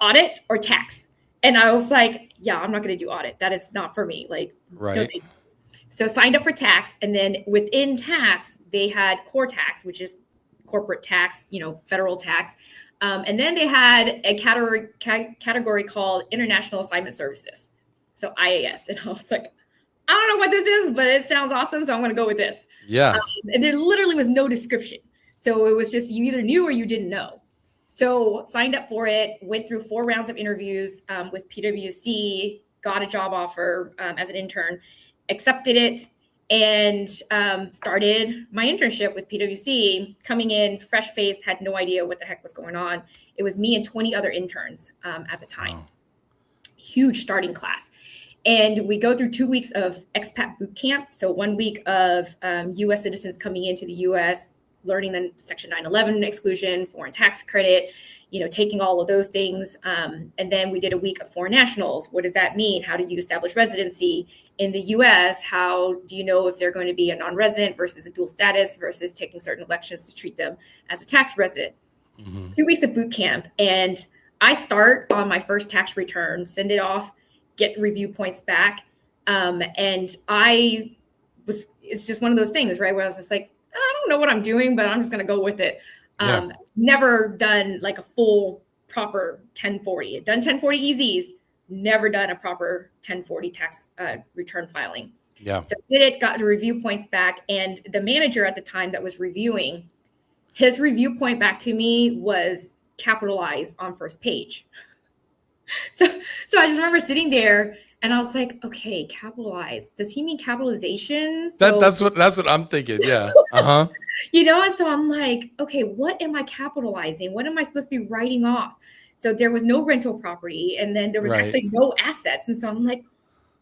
Speaker 2: audit or tax. And I was like, yeah, I'm not going to do audit. That is not for me. Like,
Speaker 1: right.
Speaker 2: No. So signed up for tax. And then within tax, they had core tax, which is corporate tax, federal tax. And then they had a category called International Assignment Services. So IAS. And I was like, I don't know what this is, but it sounds awesome. So I'm going to go with this.
Speaker 1: Yeah.
Speaker 2: And there literally was no description. So it was just, you either knew or you didn't know. So signed up for it, went through 4 rounds of interviews with PwC, got a job offer as an intern, accepted it, and started my internship with PwC. Coming in, fresh faced, had no idea what the heck was going on. It was me and 20 other interns at the time. Wow. Huge starting class. And we go through 2 weeks of expat boot camp. So 1 week of U.S. citizens coming into the U.S., learning the Section 911 exclusion, foreign tax credit, taking all of those things. And then we did a week of foreign nationals. What does that mean? How do you establish residency in the U.S.? How do you know if they're going to be a non-resident versus a dual status versus taking certain elections to treat them as a tax resident? Mm-hmm. 2 weeks of boot camp. And I start on my first tax return, send it off, get review points back. And it's just one of those things, right? Where I was just like, I don't know what I'm doing, but I'm just going to go with it. Never done like a full proper 1040. Done 1040 EZs, never done a proper 1040 tax return filing.
Speaker 1: Yeah.
Speaker 2: So did it, got the review points back. And the manager at the time that was reviewing, his review point back to me was capitalized on first page. So I just remember sitting there and I was like, okay, capitalize. Does he mean capitalization? So,
Speaker 1: that's what I'm thinking. Yeah. Uh-huh.
Speaker 2: And so I'm like, okay, what am I capitalizing? What am I supposed to be writing off? So there was no rental property, and then there was actually no assets. And so I'm like,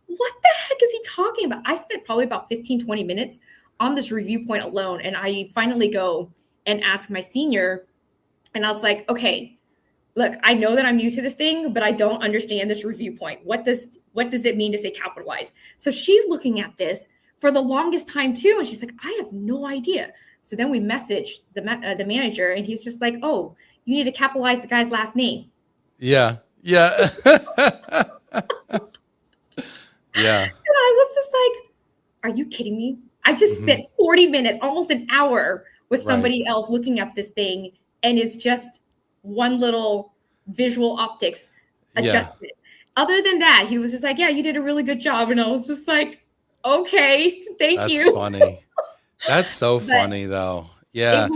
Speaker 2: what the heck is he talking about? I spent probably about 15, 20 minutes on this review point alone. And I finally go and ask my senior, and I was like, okay, look, I know that I'm new to this thing, but I don't understand this review point. What does it mean to say capitalize? So she's looking at this for the longest time too. And she's like, I have no idea. So then we messaged the manager, and he's just like, oh, you need to capitalize the guy's last name.
Speaker 1: Yeah. Yeah. Yeah.
Speaker 2: And I was just like, are you kidding me? I just spent 40 minutes, almost an hour with somebody else looking up this thing. And it's just one little visual optics adjustment. Yeah. Other than that, he was just like, yeah, you did a really good job. And I was just like, okay, thank you.
Speaker 1: That's funny. That's so funny though. Yeah.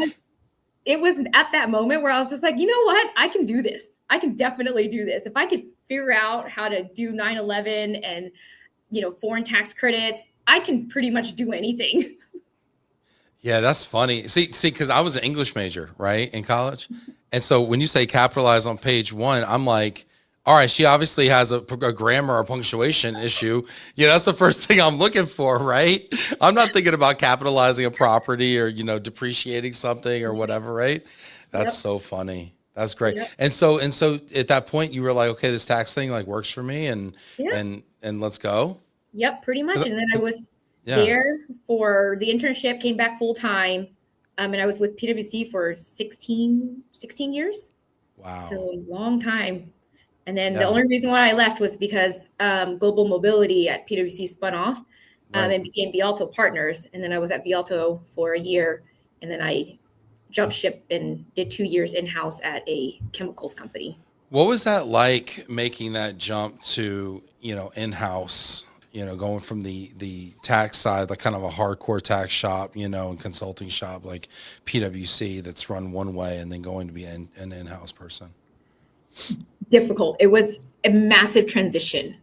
Speaker 2: It was at that moment where I was just like, you know what? I can do this. I can definitely do this. If I could figure out how to do 911 and, foreign tax credits, I can pretty much do anything.
Speaker 1: Yeah, that's funny. See, because I was an English major, right, in college. And so when you say capitalize on page 1, I'm like, all right, she obviously has a grammar or punctuation issue. That's the first thing I'm looking for, right? I'm not thinking about capitalizing a property or, depreciating something or whatever, right? That's so funny. That's great. Yep. And so at that point you were like, okay, this tax thing like works for me and let's go.
Speaker 2: Yep, pretty much. And then I was there for the internship, came back full time. And I was with PwC for 16 years. Wow. So a long time. And then the only reason why I left was because Global Mobility at PwC spun off and became Vialto Partners. And then I was at Vialto for a year. And then I jumped ship and did 2 years in-house at a chemicals company.
Speaker 1: What was that like making that jump to, in-house, going from the tax side, like kind of a hardcore tax shop, and consulting shop like PwC that's run one way, and then going to be an in-house person?
Speaker 2: Difficult. It was a massive transition.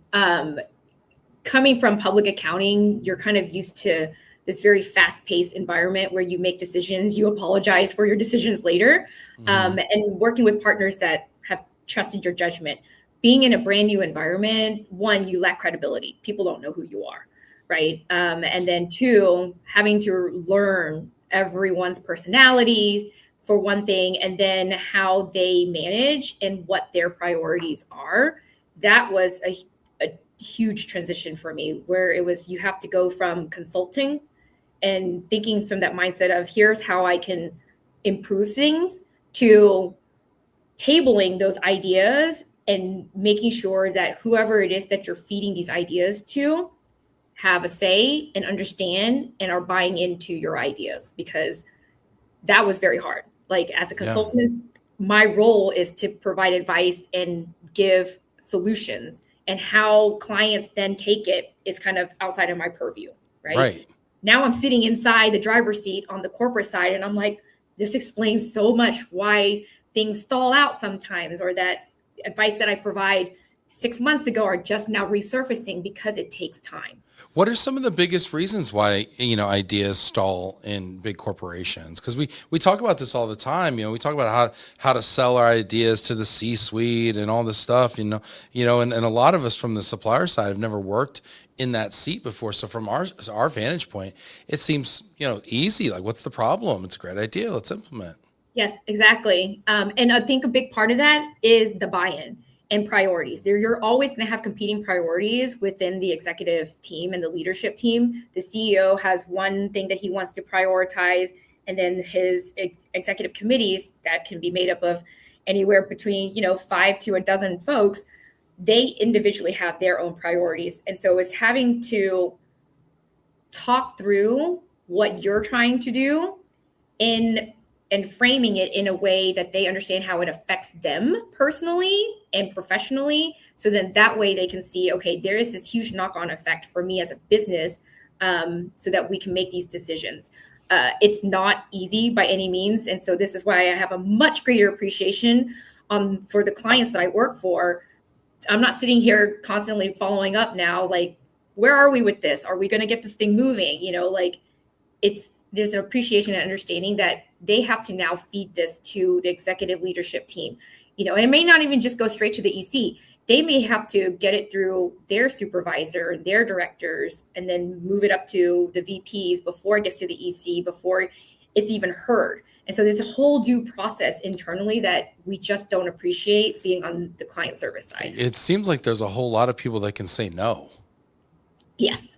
Speaker 2: Coming from public accounting, you're kind of used to this very fast-paced environment where you make decisions, you apologize for your decisions later, and working with partners that have trusted your judgment. Being in a brand new environment, one, you lack credibility. People don't know who you are. right? And then two, having to learn everyone's personality for one thing, and then how they manage and what their priorities are. That was a huge transition for me, where it was, you have to go from consulting and thinking from that mindset of here's how I can improve things, to tabling those ideas and making sure that whoever it is that you're feeding these ideas to have a say and understand and are buying into your ideas, because that was very hard. Like as a consultant, my role is to provide advice and give solutions, and how clients then take it is kind of outside of my purview, right? Now I'm sitting inside the driver's seat on the corporate side, and I'm like, this explains so much why things stall out sometimes, or that advice that I provide 6 months ago are just now resurfacing because it takes time.
Speaker 1: What are some of the biggest reasons why, ideas stall in big corporations? Because we talk about this all the time. We talk about how to sell our ideas to the C-suite and all this stuff. And a lot of us from the supplier side have never worked in that seat before. So from our vantage point, it seems easy. Like, what's the problem? It's a great idea. Let's implement.
Speaker 2: Yes, exactly. And I think a big part of that is the buy-in and priorities. You're always going to have competing priorities within the executive team and the leadership team. The CEO has one thing that he wants to prioritize, and then his executive committees that can be made up of anywhere between 5 to a dozen folks. They individually have their own priorities, and so it's having to talk through what you're trying to do and framing it in a way that they understand how it affects them personally and professionally. So then that way they can see, okay, there is this huge knock-on effect for me as a business, so that we can make these decisions. It's not easy by any means. And so this is why I have a much greater appreciation for the clients that I work for. I'm not sitting here constantly following up now, like, where are we with this? Are we going to get this thing moving? There's an appreciation and understanding that they have to now feed this to the executive leadership team, and it may not even just go straight to the EC. They may have to get it through their supervisor, their directors, and then move it up to the VPs before it gets to the EC, before it's even heard. And so there's a whole due process internally that we just don't appreciate being on the client service side.
Speaker 1: It seems like there's a whole lot of people that can say no.
Speaker 2: Yes.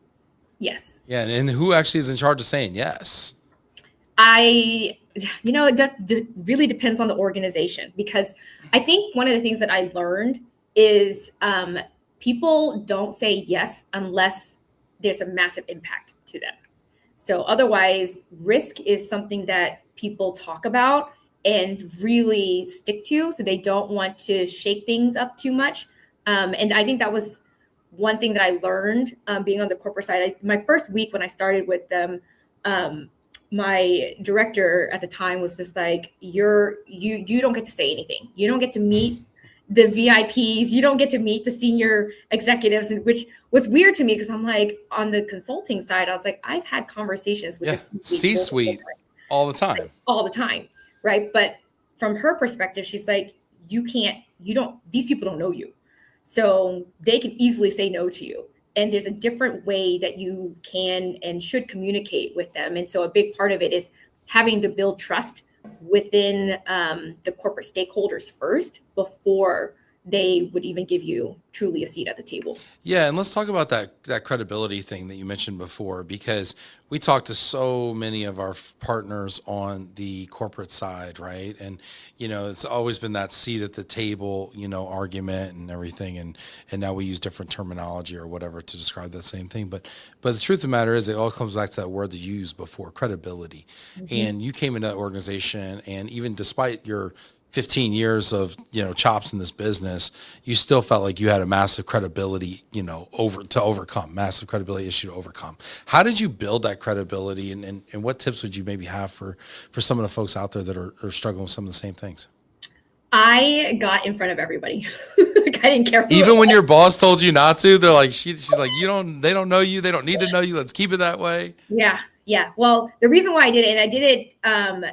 Speaker 1: Yeah. And who actually is in charge of saying yes?
Speaker 2: It really depends on the organization, because I think one of the things that I learned is people don't say yes unless there's a massive impact to them. So otherwise, risk is something that people talk about and really stick to. So they don't want to shake things up too much. And I think that was one thing that I learned being on the corporate side. My first week when I started with them, my director at the time was just like, you don't get to say anything. You don't get to meet the VIPs. You don't get to meet the senior executives, which was weird to me, because I'm like, on the consulting side, I was like, I've had conversations with the
Speaker 1: C-suite all the time.
Speaker 2: Right. But from her perspective, she's like, these people don't know you. So they can easily say no to you. And there's a different way that you can and should communicate with them. And so a big part of it is having to build trust within the corporate stakeholders first, before they would even give you truly a seat at the table.
Speaker 1: Yeah. And let's talk about that credibility thing that you mentioned before, because we talk to so many of our partners on the corporate side, right? And, it's always been that seat at the table, argument and everything. And now we use different terminology or whatever to describe that same thing. But the truth of the matter is, it all comes back to that word that you used before, credibility. Mm-hmm. And you came into that organization, and even despite your 15 years of, chops in this business, you still felt like you had a massive credibility, massive credibility issue to overcome. How did you build that credibility, and what tips would you maybe have for some of the folks out there that are struggling with some of the same things?
Speaker 2: I got in front of everybody. Like, I didn't care.
Speaker 1: Even when your boss told you not to, they're like, she's like, they don't know you. They don't need to know you. Let's keep it that way.
Speaker 2: Yeah. Well, the reason why I did it, and I did it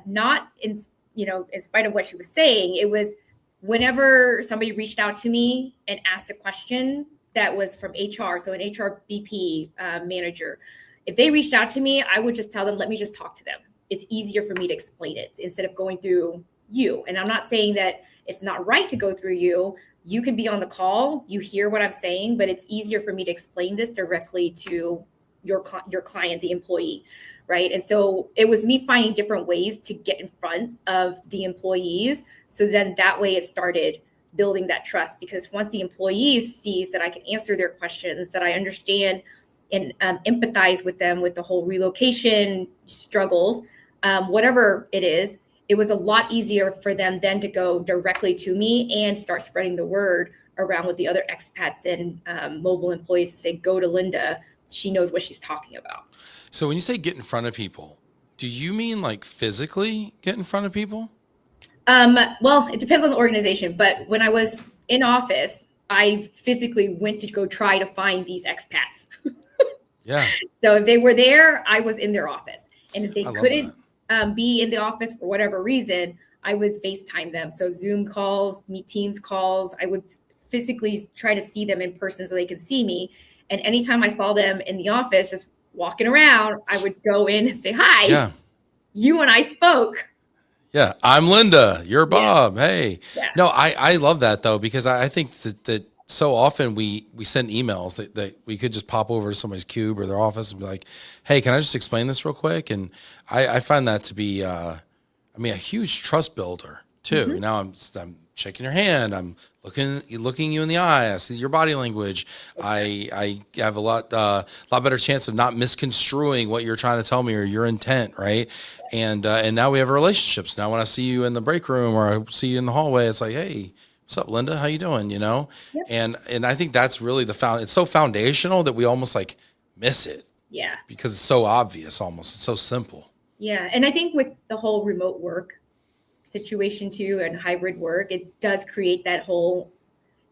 Speaker 2: not in spite of what she was saying, it was whenever somebody reached out to me and asked a question, that was from HR, so an HR BP manager, if they reached out to me, I would just tell them, let me just talk to them. It's easier for me to explain it instead of going through you. And I'm not saying that it's not right to go through you. You can be on the call, you hear what I'm saying, but it's easier for me to explain this directly to your client, the employee, right? And so it was me finding different ways to get in front of the employees. So then that way it started building that trust, because once the employees sees that I can answer their questions, that I understand and empathize with them with the whole relocation struggles, whatever it is, it was a lot easier for them then to go directly to me and start spreading the word around with the other expats and mobile employees to say, go to Lynda. She knows what she's talking about.
Speaker 1: So when you say get in front of people, do you mean like physically get in front of people?
Speaker 2: Well, it depends on the organization, but when I was in office, I physically went to go try to find these expats.
Speaker 1: Yeah.
Speaker 2: So if they were there, I was in their office. And if they couldn't be in the office for whatever reason, I would FaceTime them. So Zoom calls, Meet Teams calls, I would physically try to see them in person so they could see me. And anytime I saw them in the office, just walking around, I would go in and say, hi,
Speaker 1: yeah.
Speaker 2: You and I spoke.
Speaker 1: Yeah. I'm Lynda. You're Bob. Yeah. Hey.
Speaker 2: Yeah.
Speaker 1: No, I love that though, because I think that so often we send emails that we could just pop over to somebody's cube or their office and be like, hey, can I just explain this real quick? And I find that to be, a huge trust builder too. Mm-hmm. Now I'm shaking your hand. I'm looking you in the eye. I see your body language. I have a lot better chance of not misconstruing what you're trying to tell me or your intent. Right. And now we have relationships. Now when I see you in the break room or I see you in the hallway, it's like, hey, what's up, Lynda? How you doing? You know? Yep. And I think that's really it's so foundational that we almost like miss it.
Speaker 2: Yeah.
Speaker 1: Because it's so obvious almost. It's so simple.
Speaker 2: Yeah. And I think with the whole remote work situation too and hybrid work, it does create that whole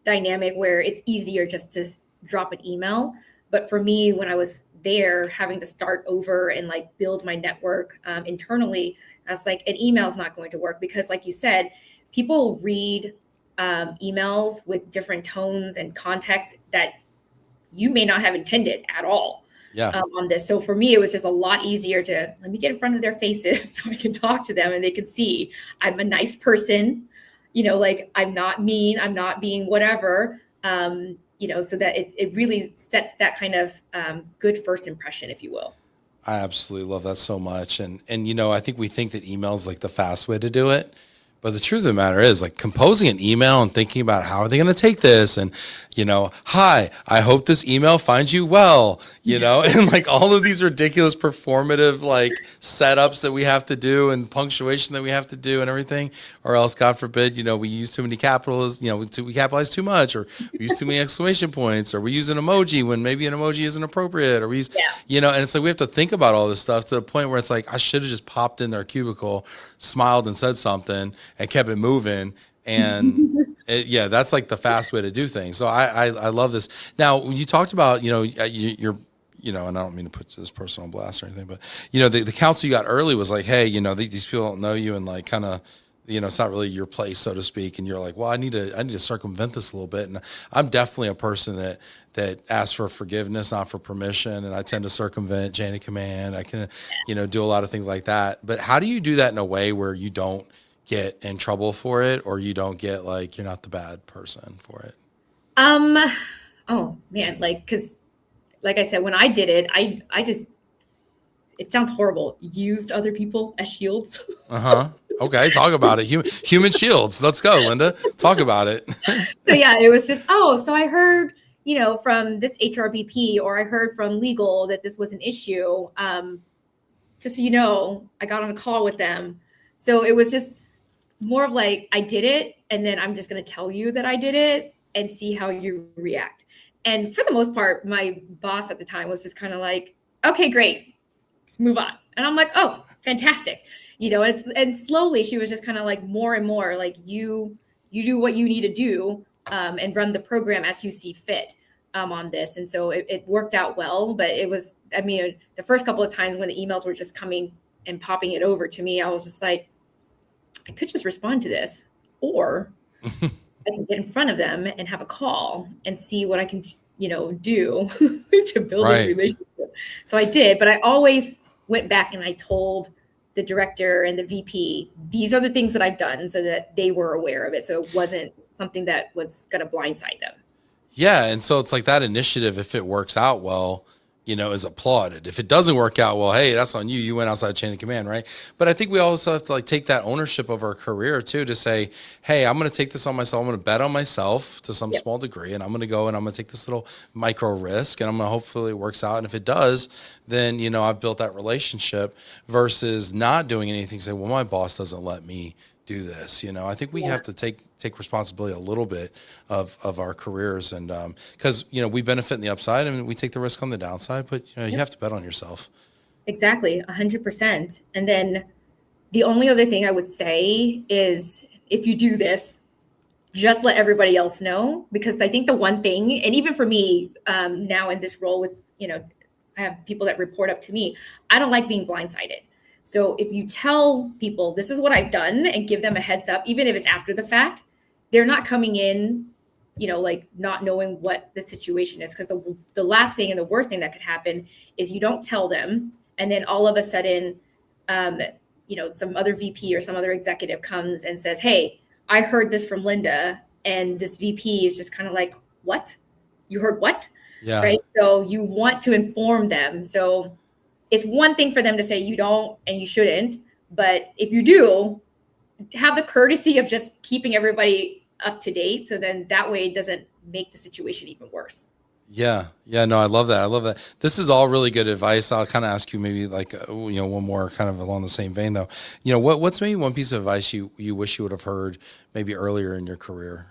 Speaker 2: dynamic where it's easier just to drop an email. But for me, when I was there having to start over and like build my network internally, I was like, an email is not going to work because like you said, people read emails with different tones and contexts that you may not have intended at all.
Speaker 1: Yeah.
Speaker 2: On this. So for me, it was just a lot easier to let me get in front of their faces so I can talk to them and they can see I'm a nice person, like I'm not mean, I'm not being whatever, so that it really sets that kind of good first impression, if you will.
Speaker 1: I absolutely love that so much. And I think we think that email is like the fast way to do it. But the truth of the matter is like composing an email and thinking about how are they going to take this? And, hi, I hope this email finds you well, and like all of these ridiculous performative like setups that we have to do and punctuation that we have to do and everything, or else God forbid, we use too many capitals, we capitalize too much, or we use too many exclamation points, or we use an emoji when maybe an emoji isn't appropriate, or we use, and it's like we have to think about all this stuff to the point where it's like I should have just popped in their cubicle, smiled and said something and kept it moving. And that's like the fast way to do things. So I love this. Now, when you talked about, you're, and I don't mean to put this person on blast or anything, but, the counsel you got early was like, hey, these people don't know you and like kind of, it's not really your place, so to speak. And you're like, well, I need to circumvent this a little bit. And I'm definitely a person that asks for forgiveness, not for permission. And I tend to circumvent chain of command. I can, do a lot of things like that. But how do you do that in a way where you don't get in trouble for it, or you don't get like, you're not the bad person for it?
Speaker 2: Oh man. Cause like I said, when I did it, I just, it sounds horrible, used other people as shields.
Speaker 1: Uh-huh. Okay. Talk about it. Human shields. Let's go, Lynda. Talk about it.
Speaker 2: So yeah, it was just, so I heard, from this HRBP, or I heard from legal that this was an issue. Just so I got on a call with them. So it was just more of like, I did it, and then I'm just going to tell you that I did it and see how you react. And for the most part, my boss at the time was just kind of like, okay, great, let's move on. And I'm like, oh, fantastic. And slowly she was just kind of like more and more like, you do what you need to do and run the program as you see fit on this. And so it worked out well, but it was, the first couple of times when the emails were just coming and popping it over to me, I was just like, I could just respond to this, or I can get in front of them and have a call and see what I can do to build this
Speaker 1: Right.
Speaker 2: relationship. So I did, but I always went back and I told the director and the VP, these are the things that I've done so that they were aware of it. So it wasn't something that was going to blindside them.
Speaker 1: Yeah. And so it's like that initiative, if it works out well, is applauded. If it doesn't work out well, hey, that's on you. You went outside the chain of command, right? But I think we also have to like take that ownership of our career too, to say, hey, I'm going to take this on myself. I'm going to bet on myself to some small degree, and I'm going to go and I'm going to take this little micro risk, and I'm going to hopefully it works out. And if it does, then I've built that relationship versus not doing anything. Say, well, my boss doesn't let me do this. I think we have to take responsibility a little bit of our careers, and because we benefit in the upside and we take the risk on the downside, but you have to bet on yourself.
Speaker 2: Exactly, 100%. And then the only other thing I would say is, if you do this, just let everybody else know, because I think the one thing, and even for me now in this role with I have people that report up to me, I don't like being blindsided. So if you tell people this is what I've done and give them a heads up, even if it's after the fact, they're not coming in, like not knowing what the situation is. Because the last thing and the worst thing that could happen is you don't tell them, and then all of a sudden, some other VP or some other executive comes and says, hey, I heard this from Lynda, and this VP is just kind of like, what? You heard what?
Speaker 1: Yeah.
Speaker 2: Right. So you want to inform them. So it's one thing for them to say you don't and you shouldn't, but if you do, have the courtesy of just keeping everybody up to date. So then that way it doesn't make the situation even worse.
Speaker 1: Yeah. No, I love that. This is all really good advice. I'll kind of ask you maybe like, one more kind of along the same vein though. What's maybe one piece of advice you wish you would have heard maybe earlier in your career?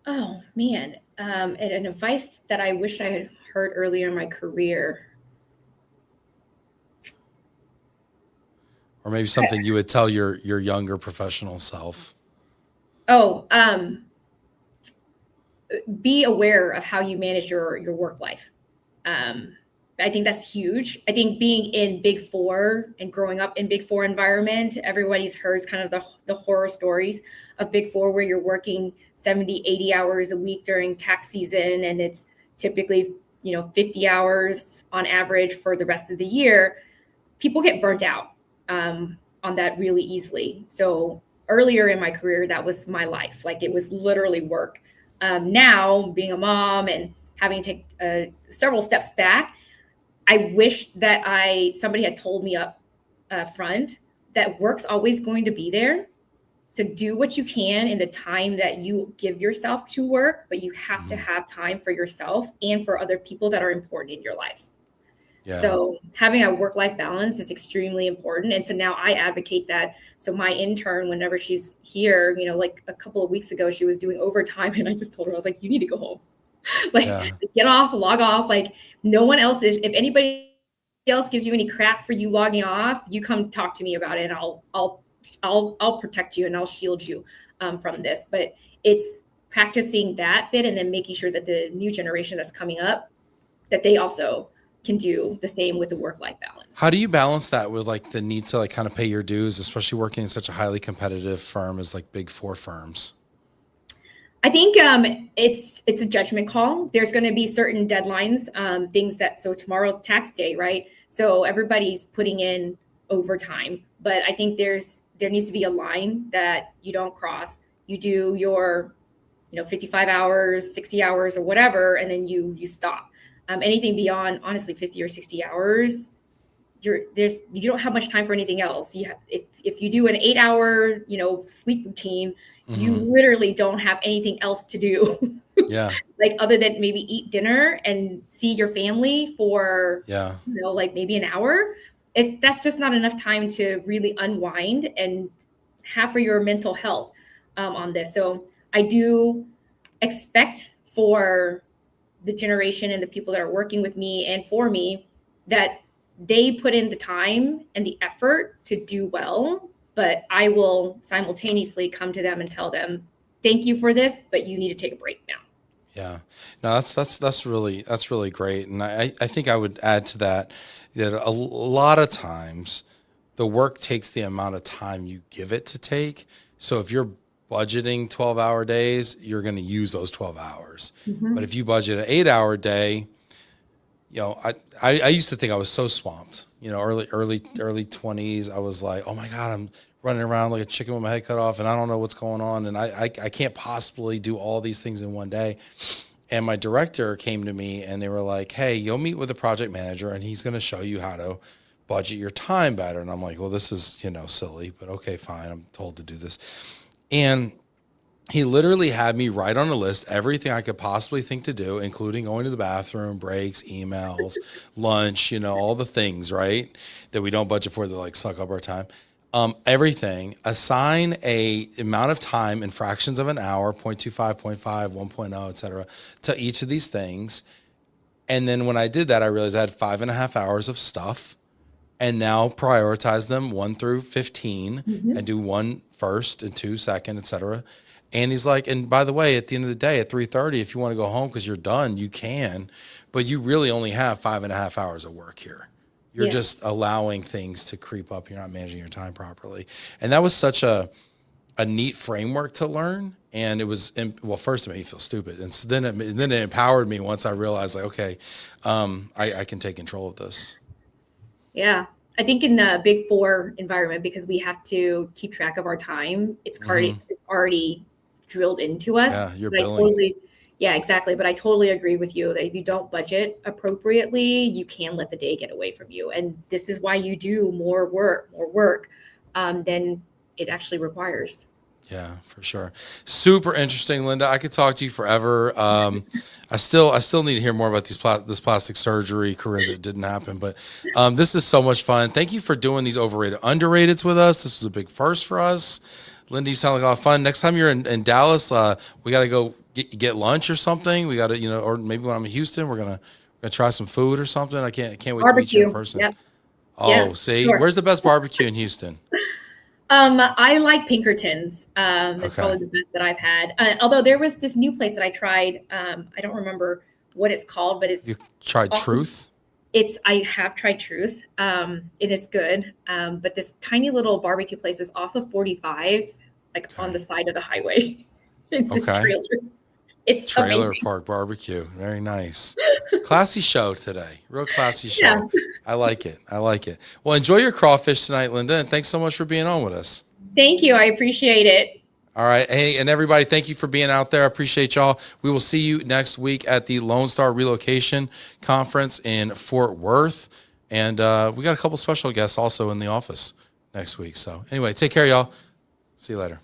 Speaker 2: Oh man. And an advice that I wish I had heard earlier in my career.
Speaker 1: Or maybe something you would tell your younger professional self.
Speaker 2: Oh, be aware of how you manage your work life. I think that's huge. I think being in Big Four and growing up in Big Four environment, everybody's heard kind of the horror stories of Big Four, where you're working 70, 80 hours a week during tax season. And it's typically, 50 hours on average for the rest of the year. People get burnt out on that really easily. So earlier in my career, that was my life. Like, it was literally work. Now, being a mom and having to take several steps back, I wish that somebody had told me up front that work's always going to be there. To do what you can in the time that you give yourself to work, but you have to have time for yourself and for other people that are important in your lives. Yeah. So having a work-life balance is extremely important. And so now I advocate that. So my intern, whenever she's here, like a couple of weeks ago, she was doing overtime, and I just told her, I was like, you need to go home. Get off, log off. Like, no one else is. If anybody else gives you any crap for you logging off, you come talk to me about it, and I'll protect you and I'll shield you from this. But it's practicing that bit, and then making sure that the new generation that's coming up, that they also can do the same with the work-life balance.
Speaker 1: How do you balance that with like the need to like kind of pay your dues, especially working in such a highly competitive firm as like Big Four firms?
Speaker 2: I think it's a judgment call. There's going to be certain deadlines, so tomorrow's tax day, right? So everybody's putting in overtime, but I think there needs to be a line that you don't cross. You do your 55 hours, 60 hours or whatever, and then you stop. Anything beyond, honestly, 50 or 60 hours, you don't have much time for anything else. If you do an 8-hour, sleep routine, you literally don't have anything else to do.
Speaker 1: Yeah.
Speaker 2: Like, other than maybe eat dinner and see your family for, like maybe an hour. That's just not enough time to really unwind and have for your mental health on this. So I do expect for the generation and the people that are working with me and for me, that they put in the time and the effort to do well, but I will simultaneously come to them and tell them, thank you for this, but you need to take a break now.
Speaker 1: Yeah, no, that's really great. And I think I would add to that a lot of times the work takes the amount of time you give it to take. So if your budgeting 12-hour days, you're going to use those 12 hours. But if you budget an 8-hour day, you know, I used to think I was so swamped, you know, early 20s. I was like, oh my God, I'm running around like a chicken with my head cut off and I don't know what's going on. And I can't possibly do all these things in one day. And my director came to me and they were like, hey, you'll meet with the project manager and he's going to show you how to budget your time better. And I'm like, well, this is, you know, silly, but okay, fine. I'm told to do this. And he literally had me write on a list everything I could possibly think to do, including going to the bathroom, breaks, emails, lunch, you know, all the things, right, that we don't budget for that like suck up our time. Everything, assign a amount of time in fractions of an hour, 0.25, 0.5, 1.0, et cetera, to each of these things. And then when I did that, I realized I had 5.5 hours of stuff and now prioritize them 1 through 15 and do 1 first and 2 second, et cetera. And he's like, and by the way, at the end of the day at 3:30, if you want to go home because you're done, you can, but you really only have 5.5 hours of work here. You're just allowing things to creep up. You're not managing your time properly. And that was such a neat framework to learn. And it was, well, first it made me feel stupid. And so then it empowered me once I realized like, okay, I can take control of this.
Speaker 2: Yeah. I think in the Big Four environment, because we have to keep track of our time, it's already drilled into us.
Speaker 1: Yeah, you're billing.
Speaker 2: Yeah, exactly. But I totally agree with you that if you don't budget appropriately, you can let the day get away from you. And this is why you do more work than it actually requires.
Speaker 1: Yeah, for sure. Super interesting, Lynda. I could talk to you forever. I still need to hear more about this plastic surgery career that didn't happen. But this is so much fun. Thank you for doing these overrated, underrateds with us. This was a big first for us. Lynda, you sound like a lot of fun. Next time you're in Dallas, we got to go get lunch or something. We got to, you know, or maybe when I'm in Houston, we're gonna try some food or something. I can't wait to meet you in person.
Speaker 2: Yep.
Speaker 1: Oh,
Speaker 2: Yeah,
Speaker 1: see,
Speaker 2: sure.
Speaker 1: Where's the best barbecue in Houston?
Speaker 2: I like Pinkerton's. It's probably the best that I've had. Although there was this new place that I tried. I don't remember what it's called, but it's.
Speaker 1: You tried Truth?
Speaker 2: I have tried Truth. It is good. But this tiny little barbecue place is off of 45, like on the side of the highway. It's this trailer. It's
Speaker 1: Trailer
Speaker 2: amazing.
Speaker 1: Park Barbecue. Very nice. Classy show today. Real classy show.
Speaker 2: Yeah.
Speaker 1: I like it. Well, enjoy your crawfish tonight, Lynda, and thanks so much for being on with us.
Speaker 2: Thank you. I appreciate it.
Speaker 1: All right. Hey, and everybody, thank you for being out there. I appreciate y'all. We will see you next week at the Lone Star Relocation Conference in Fort Worth. And we got a couple special guests also in the office next week. So anyway, take care, y'all. See you later.